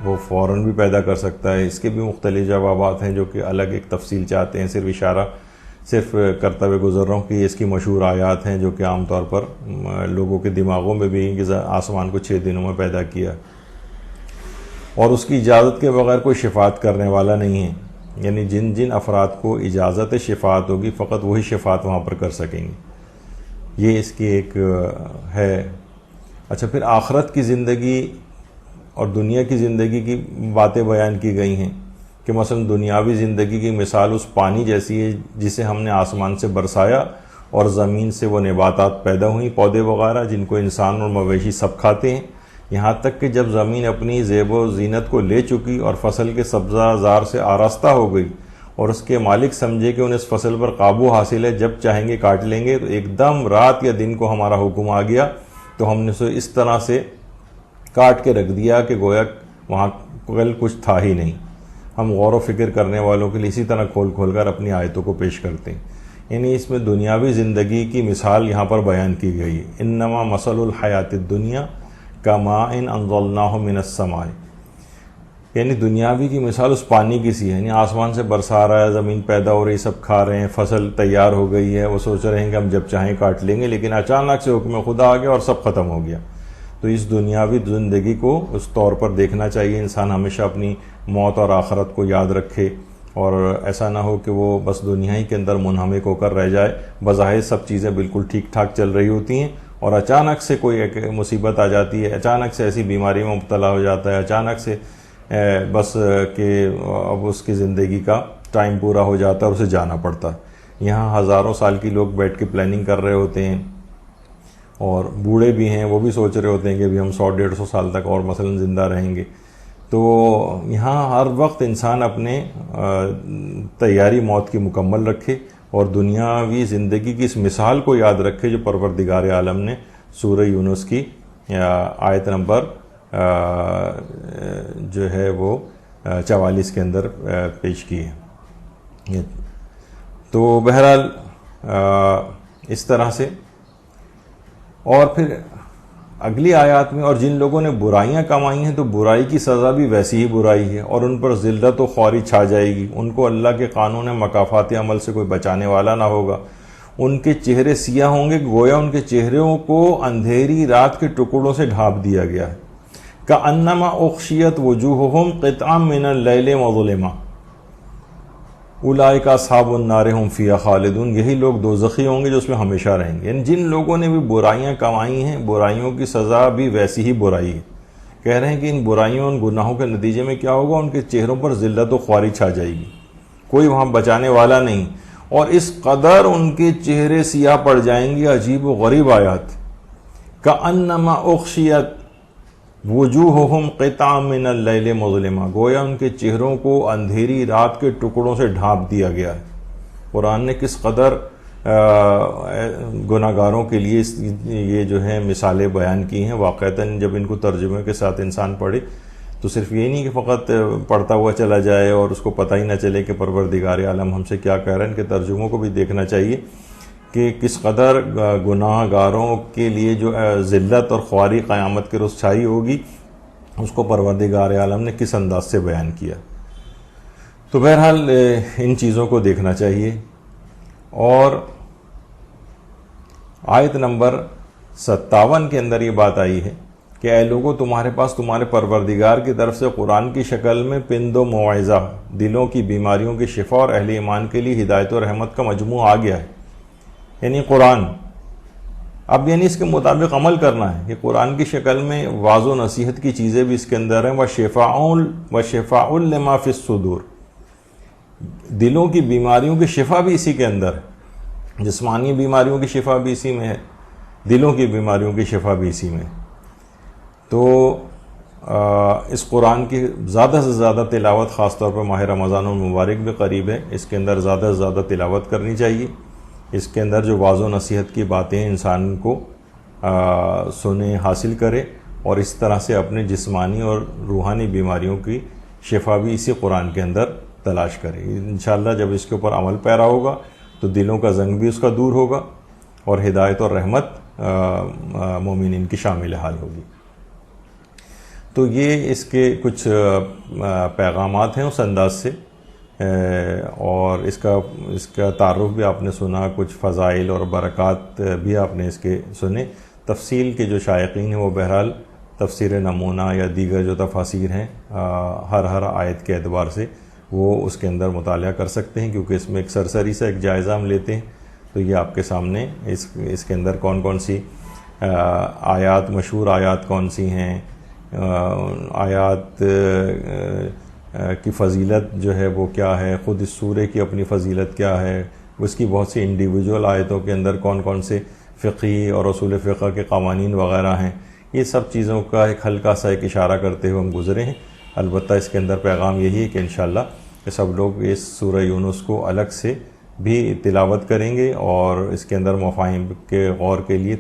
وہ فوراً بھی پیدا کر سکتا ہے. اس کے بھی مختلف جوابات ہیں جو کہ الگ ایک تفصیل چاہتے ہیں. صرف کرتا ہوئے گزر رہا ہوں کہ اس کی مشہور آیات ہیں جو کہ عام طور پر لوگوں کے دماغوں میں بھی کہ آسمان کو 6 دنوں میں پیدا کیا اور اس کی اجازت کے بغیر کوئی شفاعت کرنے والا نہیں ہے. یعنی جن افراد کو اجازت شفاعت ہوگی فقط وہی شفاعت وہاں پر کر سکیں گے. یہ اس کی ایک ہے. اچھا پھر آخرت کی زندگی اور دنیا کی زندگی کی باتیں بیان کی گئی ہیں کہ مثلا دنیاوی زندگی کی مثال اس پانی جیسی ہے جسے ہم نے آسمان سے برسایا اور زمین سے وہ نباتات پیدا ہوئیں، پودے وغیرہ، جن کو انسان اور مویشی سب کھاتے ہیں، یہاں تک کہ جب زمین اپنی زیب و زینت کو لے چکی اور فصل کے سبزہ زار سے آراستہ ہو گئی اور اس کے مالک سمجھے کہ انہیں اس فصل پر قابو حاصل ہے، جب چاہیں گے کاٹ لیں گے، تو ایک دم رات یا دن کو ہمارا حکم آ گیا تو ہم نے اسے اس طرح سے کاٹ کے رکھ دیا کہ گویا وہاں کل کچھ تھا ہی نہیں۔ ہم غور و فکر کرنے والوں کے لیے اسی طرح کھول کھول کر اپنی آیتوں کو پیش کرتے ہیں۔ یعنی اس میں دنیاوی زندگی کی مثال یہاں پر بیان کی گئی ہے۔ انما مثل الحیات الدنیا کماء انزلناہ من السماء، یعنی دنیاوی کی مثال اس پانی کی سی ہے، یعنی آسمان سے برسا رہا ہے، زمین پیدا ہو رہی، سب کھا رہے ہیں، فصل تیار ہو گئی ہے، وہ سوچ رہے ہیں کہ ہم جب چاہیں کاٹ لیں گے، لیکن اچانک سے حکم خدا آ گیا اور سب ختم ہو گیا۔ تو اس دنیاوی زندگی کو اس طور پر دیکھنا چاہیے، انسان ہمیشہ اپنی موت اور آخرت کو یاد رکھے، اور ایسا نہ ہو کہ وہ بس دنیا ہی کے اندر منہمک ہو کر رہ جائے۔ بظاہر سب چیزیں بالکل ٹھیک ٹھاک چل رہی ہوتی ہیں اور اچانک سے کوئی ایک مصیبت آ جاتی ہے، اچانک سے ایسی بیماری میں مبتلا ہو جاتا ہے، اچانک سے بس کہ اب اس کی زندگی کا ٹائم پورا ہو جاتا ہے اور اسے جانا پڑتا ہے۔ یہاں ہزاروں سال کی لوگ بیٹھ کے پلاننگ کر رہے ہوتے ہیں، اور بوڑھے بھی ہیں، وہ بھی سوچ رہے ہوتے ہیں کہ ابھی ہم 100-150 سال تک اور مثلا زندہ رہیں گے۔ تو یہاں ہر وقت انسان اپنے تیاری موت کی مکمل رکھے اور دنیاوی زندگی کی اس مثال کو یاد رکھے جو پروردگار عالم نے سورہ یونس کی آیت نمبر جو ہے وہ 44 کے اندر پیش کی ہے۔ تو بہرحال اس طرح سے، اور پھر اگلی آیات میں، اور جن لوگوں نے برائیاں کمائی ہیں تو برائی کی سزا بھی ویسی ہی برائی ہے اور ان پر ذلت و خواری چھا جائے گی، ان کو اللہ کے قانون مکافات عمل سے کوئی بچانے والا نہ ہوگا۔ ان کے چہرے سیاہ ہوں گے، گویا ان کے چہروں کو اندھیری رات کے ٹکڑوں سے ڈھانپ دیا گیا ہے۔ کأنما اغشیت وجوہہم قطعا من اللیل مظلما اولئک اصحاب النار هم فیہا خالدون، یہی لوگ دوزخی ہوں گے جو اس میں ہمیشہ رہیں گے۔ یعنی جن لوگوں نے بھی برائیاں کمائی ہیں، برائیوں کی سزا بھی ویسی ہی برائی ہے۔ کہہ رہے ہیں کہ ان برائیوں، ان گناہوں کے نتیجے میں کیا ہوگا، ان کے چہروں پر ذلت و خواری چھا جائے گی، کوئی وہاں بچانے والا نہیں، اور اس قدر ان کے چہرے سیاہ پڑ جائیں گے۔ عجیب و غریب آیات۔ کأنما اغشیت وجوہہم قطعا من اللیل مظلما، گویا ان کے چہروں کو اندھیری رات کے ٹکڑوں سے ڈھانپ دیا گیا ہے۔ قرآن نے کس قدر گناہ گاروں کے لیے یہ جو ہے مثالیں بیان کی ہیں۔ واقعتاً جب ان کو ترجمے کے ساتھ انسان پڑھے تو صرف یہ نہیں کہ فقط پڑھتا ہوا چلا جائے اور اس کو پتہ ہی نہ چلے کہ پروردگار عالم ہم سے کیا کہہ رہے ہیں، ان کے ترجموں کو بھی دیکھنا چاہیے کہ کس قدر گناہ گاروں کے لیے جو ذلت اور خواری قیامت کے روز چھائی ہوگی، اس کو پروردگار عالم نے کس انداز سے بیان کیا۔ تو بہرحال ان چیزوں کو دیکھنا چاہیے۔ اور آیت نمبر 57 کے اندر یہ بات آئی ہے کہ اے لوگوں، تمہارے پاس تمہارے پروردگار کی طرف سے قرآن کی شکل میں پند و موعظہ، دلوں کی بیماریوں کی شفا اور اہل ایمان کے لیے ہدایت و رحمت کا مجموعہ آ گیا ہے، یعنی قرآن۔ اب یعنی اس کے مطابق عمل کرنا ہے۔ یہ قرآن کی شکل میں واعظ و نصیحت کی چیزیں بھی اس کے اندر ہیں، وشفاء لما فی الصدور، دلوں کی بیماریوں کی شفا بھی اسی کے اندر ہے، جسمانی بیماریوں کی شفا بھی اسی میں ہے، دلوں کی بیماریوں کی شفا بھی اسی میں ہے۔ تو اس قرآن کی زیادہ سے زیادہ تلاوت، خاص طور پر ماہ رمضان المبارک بھی قریب ہے، اس کے اندر زیادہ سے زیادہ تلاوت کرنی چاہیے۔ اس کے اندر جو واعظ و نصیحت کی باتیں انسان کو سنے، حاصل کرے، اور اس طرح سے اپنے جسمانی اور روحانی بیماریوں کی شفا بھی اسی قرآن کے اندر تلاش کرے۔ انشاءاللہ جب اس کے اوپر عمل پیرا ہوگا تو دلوں کا زنگ بھی اس کا دور ہوگا اور ہدایت اور رحمت مومنین کی شامل حال ہوگی۔ تو یہ اس کے کچھ پیغامات ہیں اس انداز سے، اور اس کا تعارف بھی آپ نے سنا، کچھ فضائل اور برکات بھی آپ نے اس کے سنے۔ تفصیل کے جو شائقین ہیں وہ بہرحال تفسیر نمونہ یا دیگر جو تفاسیر ہیں ہر آیت کے اعتبار سے وہ اس کے اندر مطالعہ کر سکتے ہیں، کیونکہ اس میں ایک سرسری سے ایک جائزہ ہم لیتے ہیں۔ تو یہ آپ کے سامنے اس کے اندر کون کون سی آیات، مشہور آیات کون سی ہیں، آیات کی فضیلت جو ہے وہ کیا ہے، خود اس سورے کی اپنی فضیلت کیا ہے، اس کی بہت سی انڈیویجول آیتوں کے اندر کون کون سے فقہی اور اصول فقہ کے قوانین وغیرہ ہیں، یہ سب چیزوں کا ایک ہلکا سا ایک اشارہ کرتے ہوئے ہم گزرے ہیں۔ البتہ اس کے اندر پیغام یہی ہے کہ انشاءاللہ کہ سب لوگ اس سورہ یونس کو الگ سے بھی تلاوت کریں گے، اور اس کے اندر مفاہیم کے غور کے لیے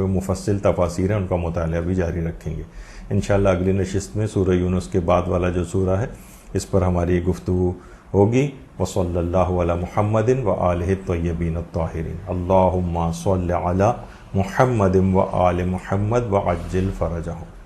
مفصل تفاسیر ہیں ان کا مطالعہ بھی جاری رکھیں گے۔ انشاءاللہ اگلی نشست میں سورہ یونس کے بعد والا جو سورہ ہے اس پر ہماری گفتگو ہوگی۔ وصلی اللہ علی محمد وآلہ الطیبین الطاہرین۔ اللہم صل علی محمد وآل محمد وعجل فرجہم۔